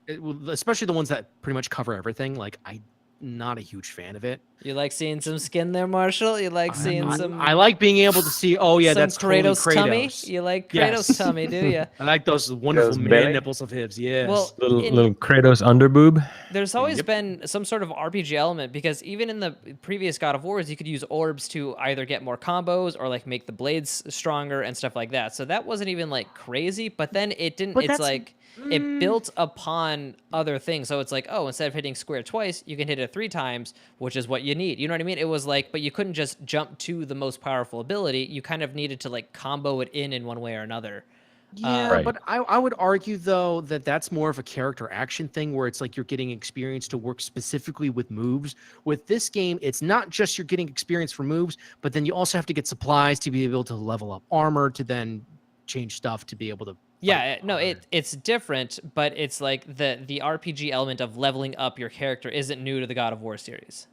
especially the ones that pretty much cover everything. Like, I'm not a huge fan of it. You like seeing some skin there, Marshall? You like seeing some? I like being able to see. Oh yeah, some that's totally Kratos tummy. Kratos. You like Kratos Yes. tummy, do you? I like those wonderful Kratos man belly. nipples of his. Yes. Well, Little Kratos underboob. There's always Yep. been some sort of RPG element because even in the previous God of Wars, you could use orbs to either get more combos or like make the blades stronger and stuff like that. So that wasn't even like crazy, but then it didn't. But It's that's- like it built upon other things. So it's like, oh, instead of hitting square twice, you can hit it 3 times, which is what you need. You know what I mean? It was like, but you couldn't just jump to the most powerful ability. You kind of needed to like combo it in one way or another. Yeah, Right. but I would argue though that that's more of a character action thing where it's like you're getting experience to work specifically with moves. With this game, it's not just you're getting experience for moves, but then you also have to get supplies to be able to level up armor to then change stuff to be able to. Yeah, fight no, harder. it's different, but it's like the RPG element of leveling up your character isn't new to the God of War series.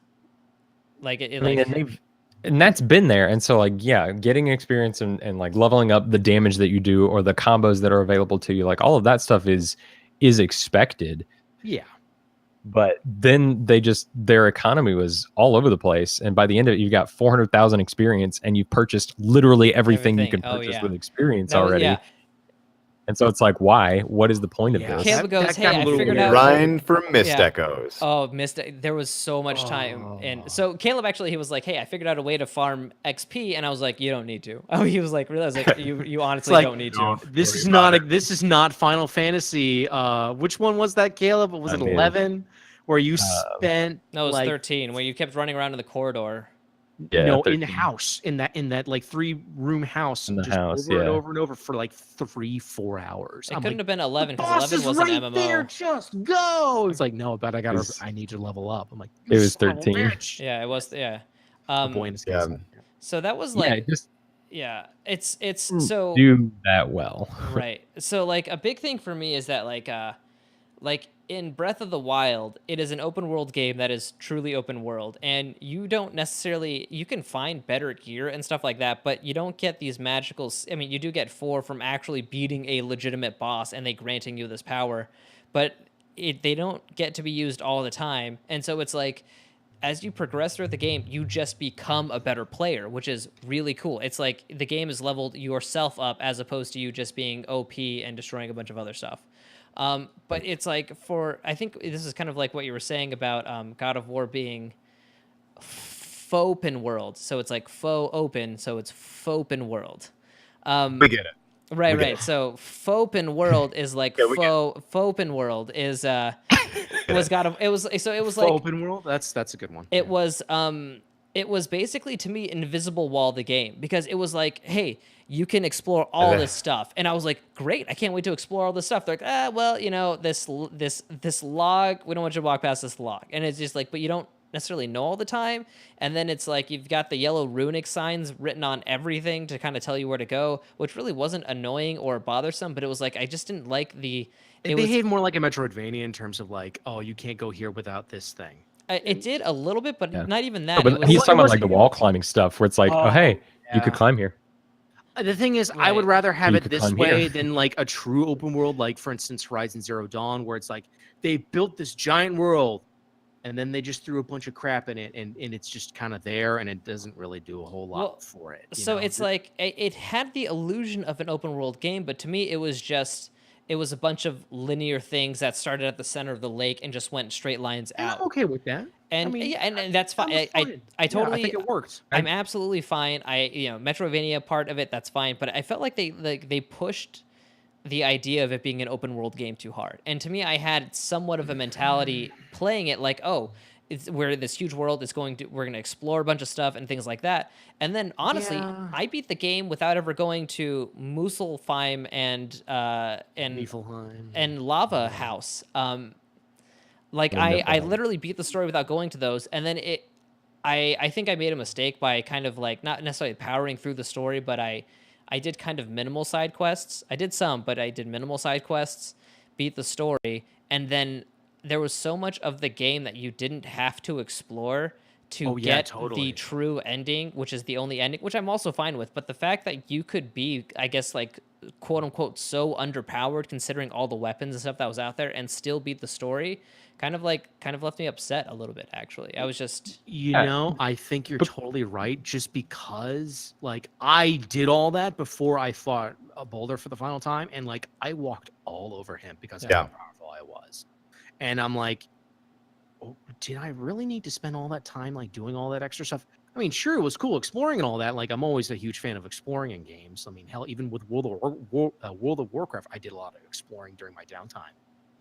Like it I mean, like and that's been there. And so, like, yeah, getting experience and like leveling up the damage that you do or the combos that are available to you, like all of that stuff is expected. Yeah. But then their economy was all over the place, and by the end of it, you got 400,000 experience, and you purchased literally everything you can Oh, purchase yeah. with experience That was, already. yeah. And so it's like, why? What is the point of Yeah, this? Caleb goes, that "Hey, got a I little figured weird. out." Grind for missed Yeah. echoes. Oh, missed it. There was so much time. And so Caleb actually, he was like, "Hey, I figured out a way to farm XP." And I was like, "You don't need to." Oh, he was like, "Really?" I was like, you honestly like, don't need to. Don't This worry is about not it. this is not Final Fantasy. Which one was that, Caleb? Was it I mean, 11? Where you spent No, it was like 13, where you kept running around in the corridor. Yeah, in the 13. house, in that like 3-room house, In the just house, over and yeah. over and over for like 3-4 hours. It I'm couldn't like, have been 11 the because boss 11 is wasn't right MMO. there. Just go. It's like, no, but It was- I need to level up. I'm like, it you was son of a 13. bitch. Yeah, it was. Yeah. A boy in his Yeah. case. So that was Yeah, like, it just yeah, it's didn't so do that well. right. So like a big thing for me is that like in Breath of the Wild, it is an open world game that is truly open world, and you don't necessarily, you can find better gear and stuff like that, but you don't get these magical. I mean, you do get 4 from actually beating a legitimate boss and they granting you this power, but they don't get to be used all the time, and so it's like, as you progress throughout the game, you just become a better player, which is really cool. It's like the game has leveled yourself up as opposed to you just being OP and destroying a bunch of other stuff. But it's like I think this is kind of like what you were saying about God of War being faux open world. So it's like faux open, so it's faux open world. We get it. Right, We get right. it. So faux open world is like Yeah, we get faux open world is was God of, it was Full like open world. That's a good one. it was basically to me Invisible Wall the game, because it was like, hey, you can explore all this stuff, and I was like, great, I can't wait to explore all this stuff. They're like, well, you know, this log, we don't want you to walk past this log, and it's just like, but you don't necessarily know all the time. And then it's like you've got the yellow runic signs written on everything to kind of tell you where to go, which really wasn't annoying or bothersome, but it was like I just didn't like the. It behaved more like a Metroidvania in terms of like, oh, you can't go here without this thing. It did a little bit, but Yeah. not even No, that. but It was, he's talking about like wasn't the wall climbing stuff, where it's like, oh hey, you could yeah. climb here. The thing is, I would Right. rather have You it could this climb way here. than like a true open world, like for instance Horizon Zero Dawn, where it's like they built this giant world and then they just threw a bunch of crap in it, and it's just kind of there, and it doesn't really do a whole lot Well, for it. you so know? it's like it had the illusion of an open world game, but to me it was a bunch of linear things that started at the center of the lake and just went straight lines And out. I'm okay with that. And I mean, yeah, and that's fine. that was I fine. I Yeah, totally I think it worked. I'm absolutely fine. Metroidvania part of it, that's fine, but I felt like they pushed the idea of it being an open world game too hard. And to me, I had somewhat of a mentality playing it like, oh, we're in this huge world. We're going to explore a bunch of stuff and things like that. And then honestly, Yeah. I beat the game without ever going to Muspelheim and Niflheim. and Lava House. Like I literally beat the story without going to those, and then I think I made a mistake by kind of like not necessarily powering through the story, but I did kind of minimal side quests. I did some, but I did minimal side quests, beat the story, and then there was so much of the game that you didn't have to explore to Oh, yeah, get totally. the true ending, which is the only ending, which I'm also fine with. But the fact that you could be, I guess, like quote unquote, so underpowered considering all the weapons and stuff that was out there and still beat the story, kind of left me upset a little bit, actually. I was just, You know, I think you're totally right. Just because, like, I did all that before I fought a boulder for the final time, and like I walked all over him because of Yeah. how powerful I was. And I'm like, oh, did I really need to spend all that time like doing all that extra stuff? I mean, sure, it was cool exploring and all that. Like, I'm always a huge fan of exploring in games. I mean, hell, even with World of Warcraft, I did a lot of exploring during my downtime.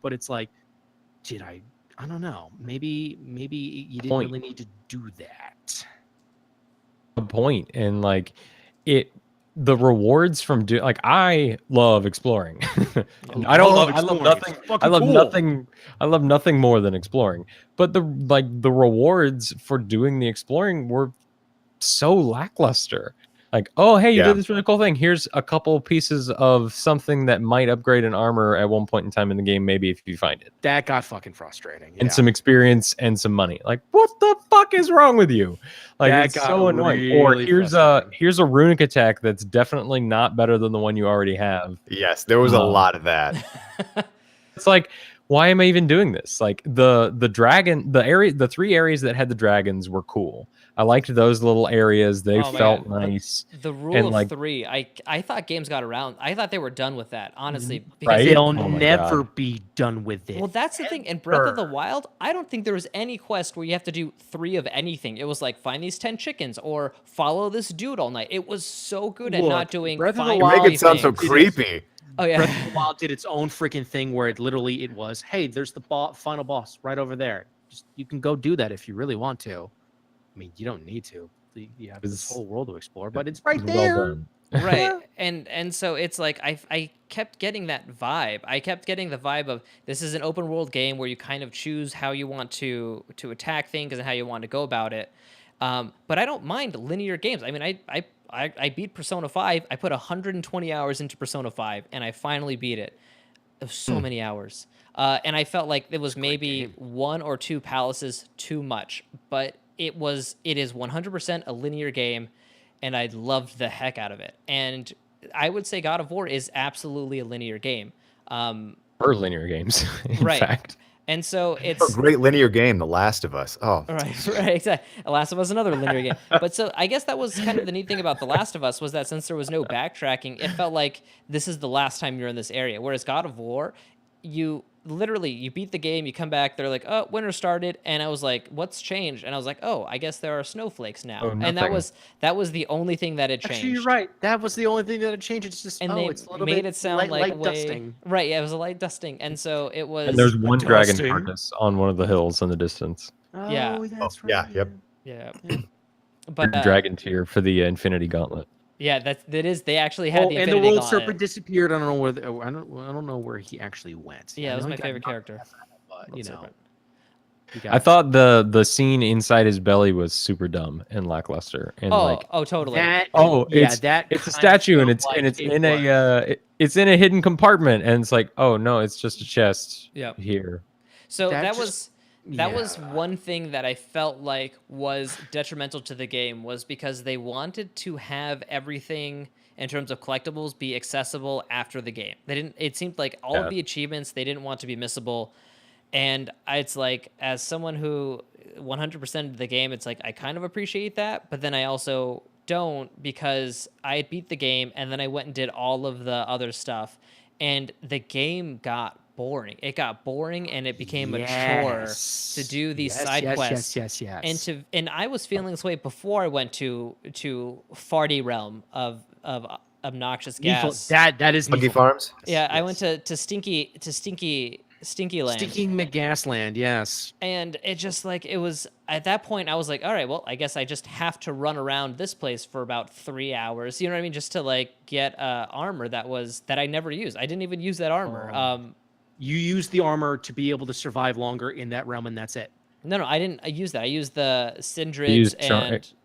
But it's like, did I don't know. Maybe you didn't Point. really need to do that. A point, and like the rewards from like I love exploring. I love nothing. I love nothing more than exploring. But the rewards for doing the exploring were so lackluster. Like, oh hey, you Yeah. did this really cool thing. Here's a couple pieces of something that might upgrade an armor at one point in time in the game, maybe if you find it. That got fucking frustrating. And yeah. some experience and some money. Like, what the fuck is wrong with you? Like, That it's got so annoying. Or really here's frustrating. a runic attack that's definitely not better than the one you already have. Yes, there was a lot of that. It's like, why am I even doing this? Like the dragon, the 3 areas that had the dragons were cool. I liked those little areas. They Oh my felt God. nice. The rule And of like, 3, I thought games got around. I thought they were done with that, honestly, because right? They'll Oh my never God. be done with it. well, that's the thing. In Breath of the Ever. Wild, I don't think there was any quest where you have to do 3 of anything. It was like find these 10 chickens or follow this dude all night. It was so good at not Look, doing Breath of the find You make Wild it sound so things. creepy. Oh yeah. Breath of the Wild did its own freaking thing where it literally it was, hey, there's the final boss right over there. Just you can go do that if you really want to. I mean, you don't need to. You have this It's- whole world to explore, but it's right Well there. done. Right. And so it's like I kept getting that vibe. I kept getting the vibe of this is an open world game where you kind of choose how you want to attack things and how you want to go about it. But I don't mind linear games. I mean, I beat Persona 5. I put 120 hours into Persona 5 and I finally beat it. It was so many hours. And I felt like it was maybe game. 1 or 2 palaces too much, but it is 100% a linear game, and I loved the heck out of it. And I would say God of War is absolutely a linear game. For linear games, in Right. fact. And so A it's great linear game, The Last of Us. Oh, right, exactly. The Last of Us, another linear game. But so I guess that was kind of the neat thing about The Last of Us was that since there was no backtracking, it felt like this is the last time you're in this area. Whereas God of War, you literally you beat the game, you come back, they're like, oh, winter started, and I was like, what's changed? And I was like, oh, I guess there are snowflakes now. Oh, And that nothing. was the only thing that had changed. Actually, you're right. That was the only thing that had changed. It's just And oh, they it's a little made bit it sound like light way dusting. right. Yeah, it was a light dusting, and so it was. And there's one dragon dusting. carcass on one of the hills in the distance. Yeah. Oh, that's yeah, right. yep. Yeah, Yeah. but Dragon tier for the Infinity Gauntlet. yeah, that is. They actually had Oh, the and the Infinity world Gauntlet. serpent disappeared. I don't know where. I don't know where he actually went. Yeah, I that was know my he got favorite knocked character. out, but, World you know, Serpent. he I got- thought the scene inside his belly was super dumb and lackluster, and like, Totally. that. oh, yeah, it's that it's a kind of statue and felt it's like and it's it in was- it's in a hidden compartment, and it's like, oh no, it's just a chest Yep. here. So That that just- was that was yeah. one thing that I felt like was detrimental to the game was because they wanted to have everything in terms of collectibles be accessible after the game. They didn't. It seemed like all Yeah. of the achievements they didn't want to be missable, and it's like as someone who 100% of the game, it's like I kind of appreciate that, but then I also don't because I beat the game and then I went and did all of the other stuff, and the game got boring. It got boring and it became a chore to do these side quests. Yes. And I was feeling this way before I went to Farty realm of obnoxious gas. That is Monkey Needful. Farms. Yeah, I Yes. went to Stinky Land. Stinking McGasland. Yes. And it just like it was at that point I was like, all right, well, I guess I just have to run around this place for about 3 hours. You know what I mean? Just to like get armor that I never used. I didn't even use that armor. Oh. You use the armor to be able to survive longer in that realm, and that's it. No, I didn't use that. I used the I Sindrids used and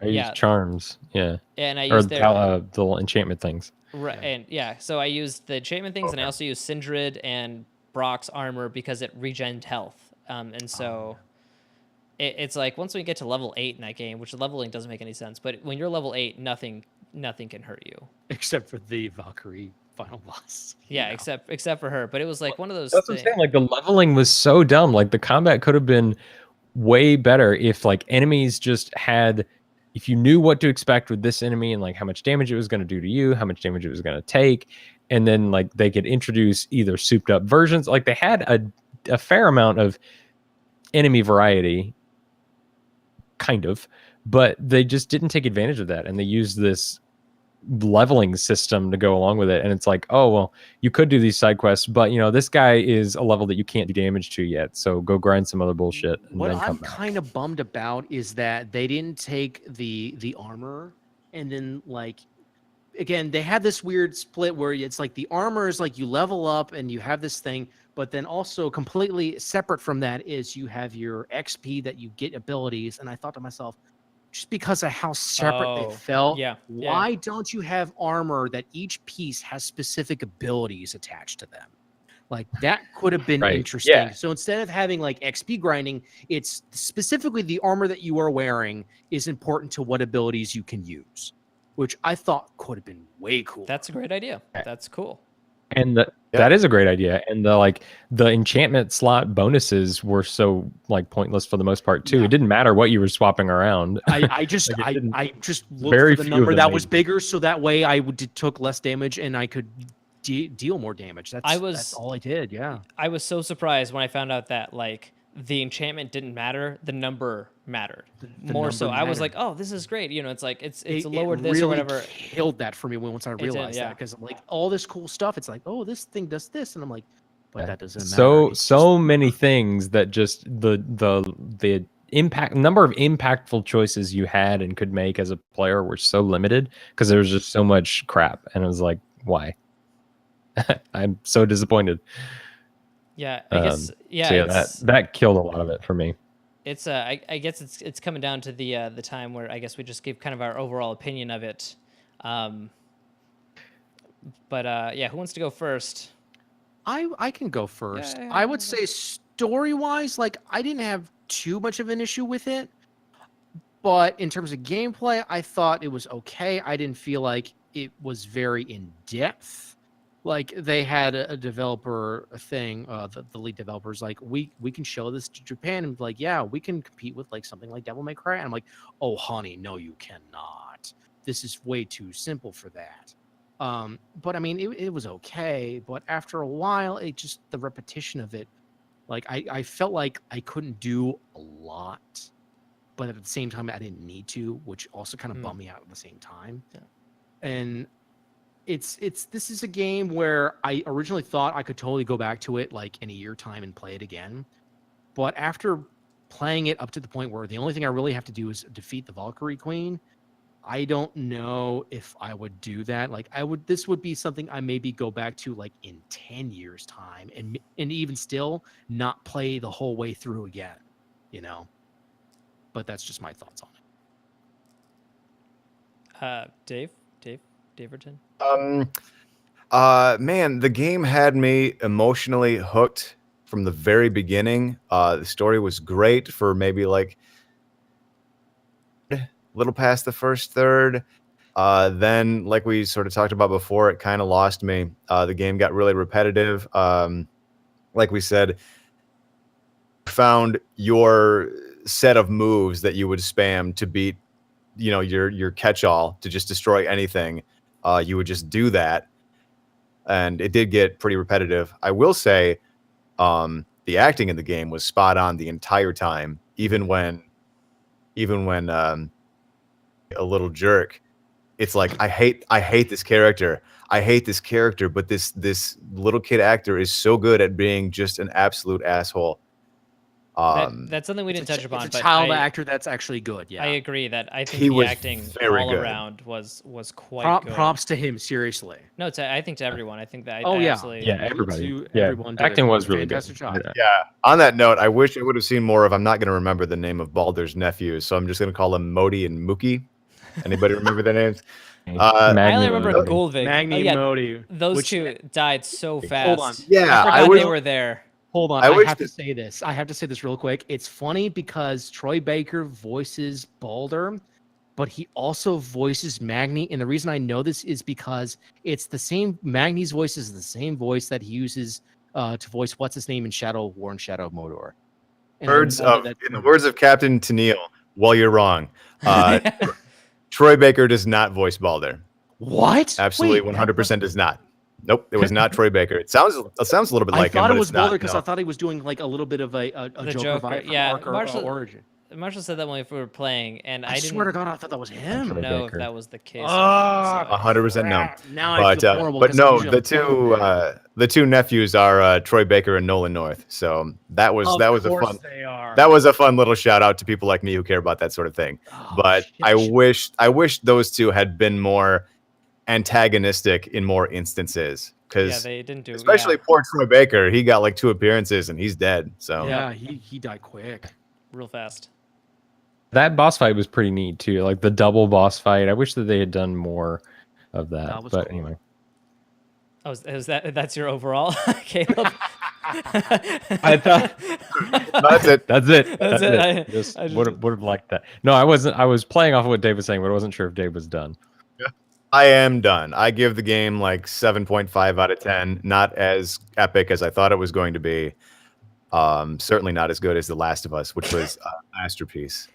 I used charms, yeah, and I or used their the enchantment things. right, and yeah. So I used the enchantment things, and I also used Sindrid and Brock's armor because it regened health. And so it's like once we get to level 8 in that game, which leveling doesn't make any sense, but when you're level 8, nothing can hurt you. Except for the Valkyrie final boss. Yeah, You know. except for her. But it was like one of those That's what I'm things. saying. Like the leveling was so dumb. Like the combat could have been way better if like enemies just had, if you knew what to expect with this enemy and like how much damage it was going to do to you, how much damage it was going to take, and then like they could introduce either souped up versions. Like they had a fair amount of enemy variety, kind of, but they just didn't take advantage of that, and they used this leveling system to go along with it. And it's like, oh well, you could do these side quests, but you know this guy is a level that you can't do damage to yet, so go grind some other bullshit and What then I'm come back. kind of bummed about is that they didn't take the armor and then like again they had this weird split where it's like the armor is like you level up and you have this thing, but then also completely separate from that is you have your XP that you get abilities. And I thought to myself, just because of how separate Oh, they felt, yeah. why don't you have armor that each piece has specific abilities attached to them? Like that could have been Right, interesting. yeah. So instead of having like XP grinding, it's specifically the armor that you are wearing is important to what abilities you can use, which I thought could have been way cool. That's a great idea. That's cool. And that is a great idea. And the enchantment slot bonuses were so pointless for the most part too. Yeah. It didn't matter what you were swapping around. I just I just looked Very for the few of number them that was made- bigger, so that way I took less damage and I could deal more damage. That's all I did. Yeah. I was so surprised when I found out that the enchantment didn't matter, the number mattered The more. So number I was like, mattered. oh, this is great. It's like it's It lowered this really or whatever. killed that for me once I realized yeah. that, because like all this cool stuff, it's like, oh, this thing does this, and I'm like, but that doesn't matter. So It's so many things that just the impact number of impactful choices you had and could make as a player were so limited because there was just so much crap, and it was like, why? I'm so disappointed. Yeah, I guess. Yeah, So yeah, that killed a lot of it for me. it's I guess it's coming down to the time where I guess we just gave kind of our overall opinion of it. But yeah, who wants to go first? I can go first. Yeah, I would say story wise, I didn't have too much of an issue with it, but in terms of gameplay, I thought it was okay. I didn't feel like it was very in depth. Like they had a developer thing, the lead developers we can show this to Japan and yeah, we can compete with something like Devil May Cry. And I'm like, oh honey, no you cannot. This is way too simple for that. But I mean it was okay, but after a while it just the repetition of it, I felt like I couldn't do a lot, but at the same time I didn't need to, which also kind of bummed me out at the same time. Yeah. And this is a game where I originally thought I could totally go back to it in a year time and play it again. But after playing it up to the point where the only thing I really have to do is defeat the Valkyrie Queen, I don't know if I would do that. This would be something I maybe go back to in 10 years time and even still not play the whole way through again, But that's just my thoughts on it. Daverton. Man, the game had me emotionally hooked from the very beginning. The story was great for maybe a little past the first third. Then, like we sort of talked about before, it kind of lost me. The game got really repetitive. Like we said, found your set of moves that you would spam to beat, your catch-all to just destroy anything. You would just do that, and it did get pretty repetitive. I will say, the acting in the game was spot on the entire time, even when a little jerk. It's like I hate this character. I hate this character, but this little kid actor is so good at being just an absolute asshole. That's something we didn't touch upon. It's a but child actor that's actually good. Yeah, I agree that I think He the was acting very all good. around was quite good. Props to him, seriously. No, I think to everyone. I think that. Oh, I yeah. absolutely, Yeah, everybody. To Yeah, everyone did acting a was really good. fantastic job. Yeah. On that note, I wish I would have seen more of. I'm not going to remember the name of Baldur's nephews, so I'm just going to call them Modi and Mookie. Anybody remember their names? I only remember Magni- Gulvig. Magni Oh, yeah, Modi. those two died so fast. Hold on. Yeah, I I forgot wish they were there. Hold on, I I wish have to that- say this. I have to say this real quick. It's funny because Troy Baker voices Baldur, but he also voices Magni. And the reason I know this is because it's the same. Magni's voice is the same voice that he uses to voice what's his name in Shadow of War and Shadow of Mordor. And I know that- in the words of Captain Tennille, well, you're wrong. Troy Baker does not voice Baldur. What? Absolutely, Wait, 100% does not. Nope, it was not Troy Baker. It sounds a little bit I like him, thought but it was it's not. Baldur because No. I thought he was doing a little bit of a The Joker Joker, vibe from yeah, Arc or Marshall- Origin. Marshall said that when we were playing, and I swear to didn't God, I thought that was him. Troy know Baker. if that was the case. Ah, So- 100% no. Now I feel horrible. But 'cause no, I'm usually the two nephews are Troy Baker and Nolan North. So that was a fun. They are. That was a fun little shout out to people like me who care about that sort of thing. Oh, But shit. I wish those two had been more antagonistic in more instances, yeah, because they didn't do. especially yeah, poor Troy Baker, he got 2 appearances and he's dead. So Yeah, he died quick. real fast. That boss fight was pretty neat too, like the double boss fight. I wish that they had done more of that. That was But cool. anyway, Oh, is that's your overall, Caleb? I thought that's it. that's it. That's it. I Just just- would have liked that. No, I wasn't. I was playing off of what Dave was saying, but I wasn't sure if Dave was done. I am done. I give the game like 7.5 out of 10. Not as epic as I thought it was going to be. Certainly not as good as The Last of Us, which was a masterpiece.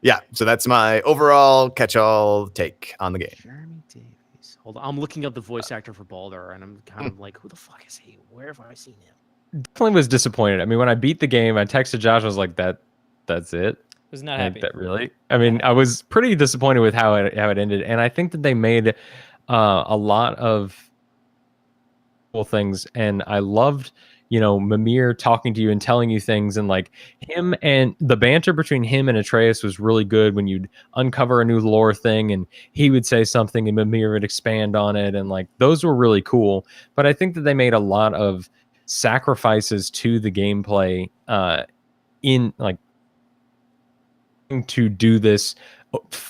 Yeah, so that's my overall catch-all take on the game. Jeremy Davies. Hold on, I'm looking up the voice actor for Baldur, and I'm kind of like, who the fuck is he? Where have I seen him? Definitely was disappointed. I mean, when I beat the game, I texted Josh. I was like, that's it. Was not Like, happy. that really? I mean, I was pretty disappointed with how it ended, and I think that they made a lot of cool things, and I loved, Mimir talking to you and telling you things, and like him and the banter between him and Atreus was really good when you'd uncover a new lore thing, and he would say something and Mimir would expand on it, and like those were really cool. But I think that they made a lot of sacrifices to the gameplay in like to do this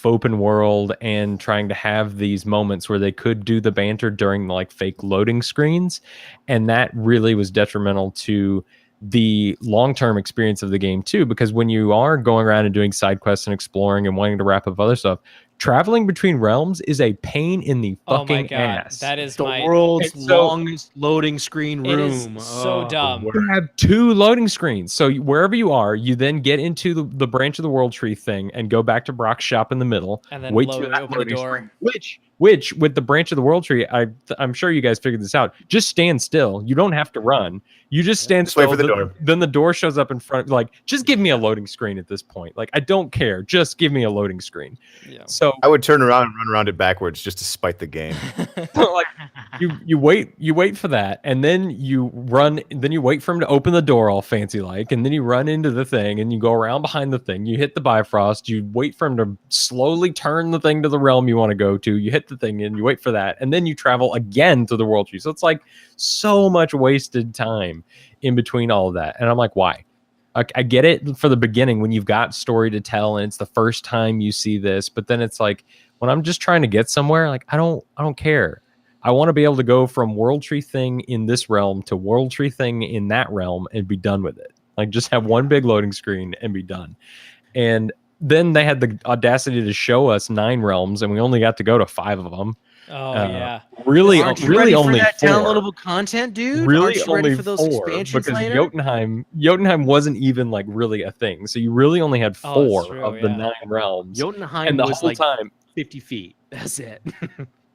open world and trying to have these moments where they could do the banter during like fake loading screens, and that really was detrimental to the long-term experience of the game too, because when you are going around and doing side quests and exploring and wanting to wrap up other stuff, traveling between realms is a pain in the Oh my fucking god, ass. that is The my. world's And so- longest loading screen It is room. so Oh. dumb. You have 2 loading screens. So wherever you are, you then get into the branch of the world tree thing and go back to Brock's shop in the middle. And then wait load, till that open the loading door. screen, which with the branch of the world tree, I'm sure you guys figured this out. Just stand still. You don't have to run. You just stand Just wait still. for the door. Then the door shows up in front. Like, just give me a loading screen at this point. Like, I don't care. Just give me a loading screen. Yeah. So I would turn around and run around it backwards just to spite the game. like you wait for that, and then you run, then you wait for him to open the door all fancy like, and then you run into the thing and you go around behind the thing, you hit the Bifrost, you wait for him to slowly turn the thing to the realm you want to go to, you hit the thing and you wait for that, and then you travel again to the world tree. So it's like so much wasted time in between all of that, and I'm like, why? I get it for the beginning when you've got story to tell and it's the first time you see this, but then it's like when I'm just trying to get somewhere, like I don't care. I want to be able to go from world tree thing in this realm to world tree thing in that realm and be done with it. Like just have one big loading screen and be done. And then they had the audacity to show us 9 realms and we only got to go to 5 of them. Oh yeah. Really, Aren't you really ready only for that 4. downloadable content, dude? Really Aren't you only ready for those 4 expansions because later? Jotunheim wasn't even like really a thing. So you really only had 4 Oh, that's true, of the yeah. 9 realms. Jotunheim And the was whole like time, 50 feet. That's it.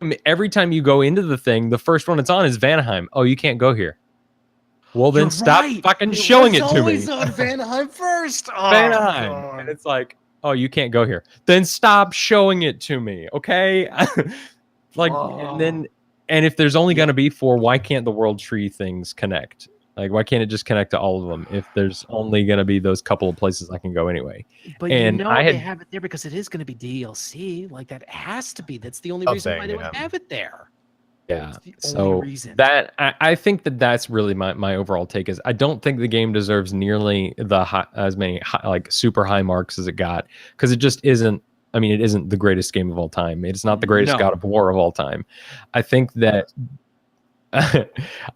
I mean, every time you go into the thing, the first one it's on is Vanaheim. Oh, you can't go here. Well, then You're stop right. fucking showing it was to me. always on Vanaheim first. Oh, Vanaheim. God. And it's like, oh, you can't go here. Then stop showing it to me, okay? Like, and if there's only going to be 4, why can't the world tree things connect? Like, why can't it just connect to all of them if there's only going to be those couple of places I can go anyway? But And you know I they had- have it there because it is going to be DLC. Like that has to be. That's the only Something, reason why they yeah. would have it there. Yeah. It's the So only reason. that I think that's really my overall take is I don't think the game deserves nearly as many like super high marks as it got, because it just isn't. I mean, it isn't the greatest game of all time. It's not the greatest No. God of War of all time. I think that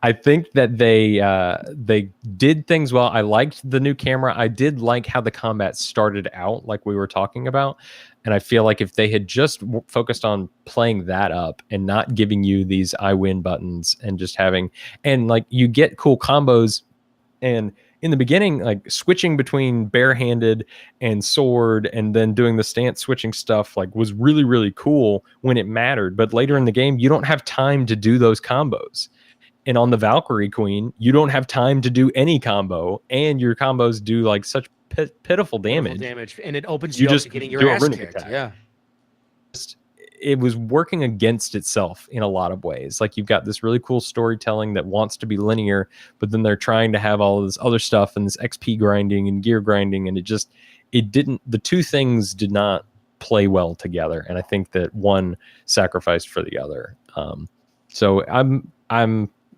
I think that they did things well. I liked the new camera. I did like how the combat started out, like we were talking about. And I feel like if they had just focused on playing that up and not giving you these I win buttons and just having, and like you get cool combos, and in the beginning, like switching between barehanded and sword and then doing the stance switching stuff like was really, really cool when it mattered. But later in the game, you don't have time to do those combos. And on the Valkyrie Queen, you don't have time to do any combo, and your combos do like such pitiful damage. And it opens You you, up just to getting do your a ass runic kicked. attack. Yeah. It was working against itself in a lot of ways. Like you've got this really cool storytelling that wants to be linear, but then they're trying to have all of this other stuff and this XP grinding and gear grinding, and the two things did not play well together. And I think that one sacrificed for the other. So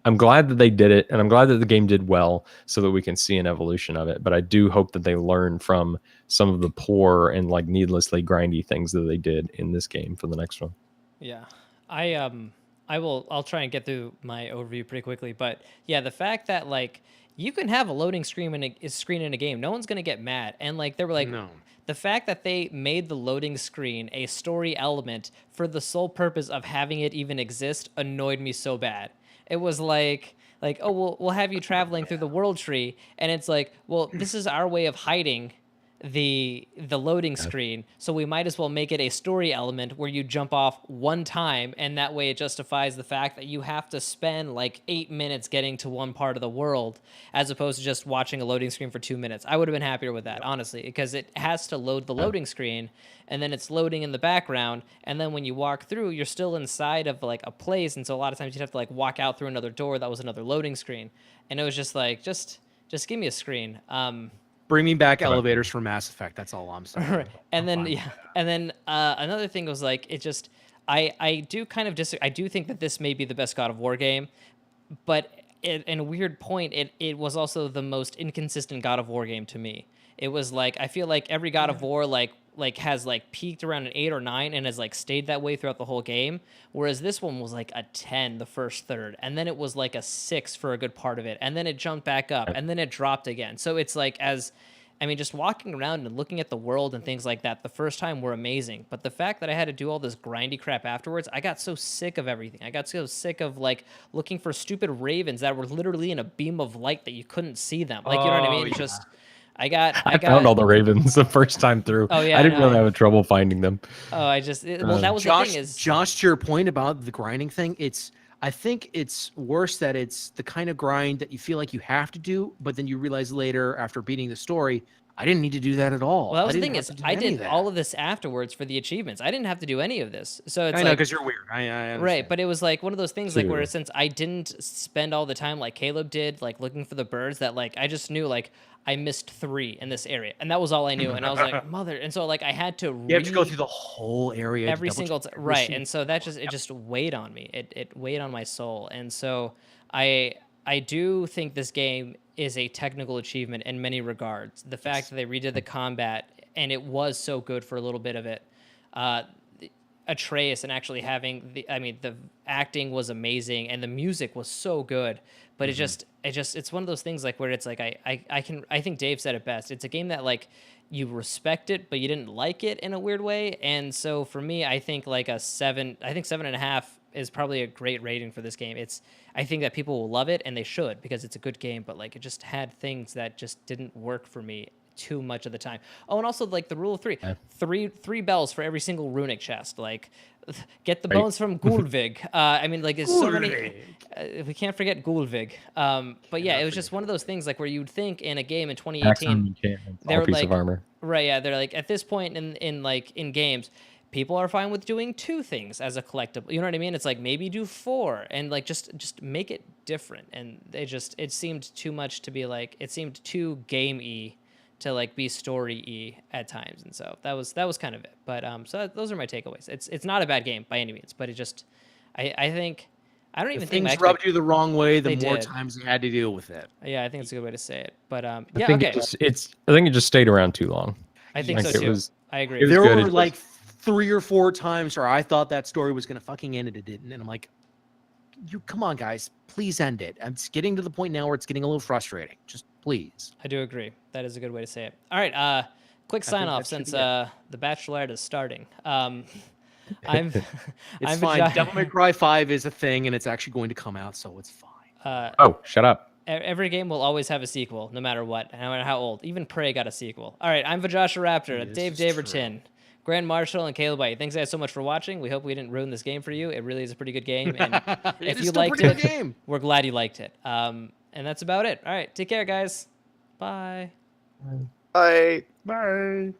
I'm glad that they did it, and I'm glad that the game did well so that we can see an evolution of it. But I do hope that they learn from some of the poor and like needlessly grindy things that they did in this game for the next one. Yeah. I'm I'll try and get through my overview pretty quickly, but yeah, the fact that like you can have a loading screen in a game, no one's gonna get mad. And like they were like, No. the fact that they made the loading screen a story element for the sole purpose of having it even exist annoyed me so bad. It was like, oh, we'll have you traveling through the world tree, and it's like, well, this is our way of hiding the loading screen, so we might as well make it a story element where you jump off one time, and that way it justifies the fact that you have to spend like 8 minutes getting to one part of the world as opposed to just watching a loading screen for 2 minutes. I would have been happier with that, honestly, because it has to load the loading screen, and then it's loading in the background, and then when you walk through, you're still inside of like a place, and so a lot of times you'd have to like walk out through another door that was another loading screen, and it was just like, just give me a screen. Bring me back elevators for Mass Effect. That's all I'm saying. Right. And then another thing was like, it just I do kind of I do think that this may be the best God of War game, but in a weird point, it was also the most inconsistent God of War game to me. It was like, I feel like every God of War like has like peaked around an 8 or 9 and has like stayed that way throughout the whole game, whereas this one was like a 10 the first third, and then it was like a 6 for a good part of it, and then it jumped back up, and then it dropped again. So it's like, just walking around and looking at the world and things like that the first time were amazing, but the fact that I had to do all this grindy crap afterwards, I got so sick of everything. I got so sick of like looking for stupid ravens that were literally in a beam of light that you couldn't see them. Like, you know what I mean? Yeah. Just I found all the ravens the first time through. Oh, yeah, I didn't no. really have trouble finding them. Oh, that was Josh, the thing is, Josh, to your point about the grinding thing, I think it's worse that it's the kind of grind that you feel like you have to do, but then you realize later after beating the story, I didn't need to do that at all. well, that was the I thing didn't is, have to do I any of did that. all of this afterwards for the achievements. I didn't have to do any of this. So it's I know, like, because you're weird. I understand. right, but it was like one of those things like where True. since I didn't spend all the time like Caleb did, like looking for the birds, that like I just knew like I missed 3 in this area, and that was all I knew. And I was like, mother, and so like I had to You have to go through the whole area to every double single check time, every right? single- And so that just weighed on me. It weighed on my soul, and so I do think this game is a technical achievement in many regards. The fact that they redid the combat, and it was so good for a little bit of it. Atreus, and actually having the acting was amazing, and the music was so good, but it's one of those things like where it's like I think Dave said it best. It's a game that like you respect it, but you didn't like it in a weird way. And so for me, I think like a 7, I think 7.5 is probably a great rating for this game. I think that people will love it, and they should, because it's a good game, but like it just had things that just didn't work for me too much of the time. Oh, and also like the rule of 3, three bells for every single runic chest. Like, get the bones from Gulvig. Like there's so many. We can't forget Gulvig. But yeah, it was just one of those things like where you'd think in a game in 2018, They're piece of armor. right? Yeah, they're like at this point in games, people are fine with doing 2 things as a collectible. You know what I mean? It's like maybe do 4 and like just make it different. And it seemed too much to be like, it seemed too game-y to like be story-y at times, and so that was kind of it. But those are my takeaways. It's not a bad game by any means, but it just I think I don't even think things rubbed you the wrong way, the They more did. times you had to deal with it. yeah, I think it's a good way to say it. But I yeah, think okay, I think it just stayed around too long. I think Like, so it too. was- I agree. it was There good. were It like 3 or 4 times where I thought that story was gonna fucking end, and it didn't. And I'm like, you come on, guys, please end it. I'm just getting to the point now where it's getting a little frustrating. Just please. I do agree. That is a good way to say it. All right, quick sign off that should since be it. the Bachelorette is starting. I'm It's I'm fine. Vagi- Devil May Cry 5 is a thing, and it's actually going to come out, so it's fine. Oh, shut up. Every game will always have a sequel, no matter what, no matter how old. Even Prey got a sequel. All right, I'm Vajasha Raptor, This Dave is Daverton, Grand Marshal, and Caleb White. Thanks guys so much for watching. We hope we didn't ruin this game for you. It really is a pretty good game, and It if is you still a liked pretty it, good game. we're glad you liked it. And that's about it. All right, take care, guys. Bye. I Bye.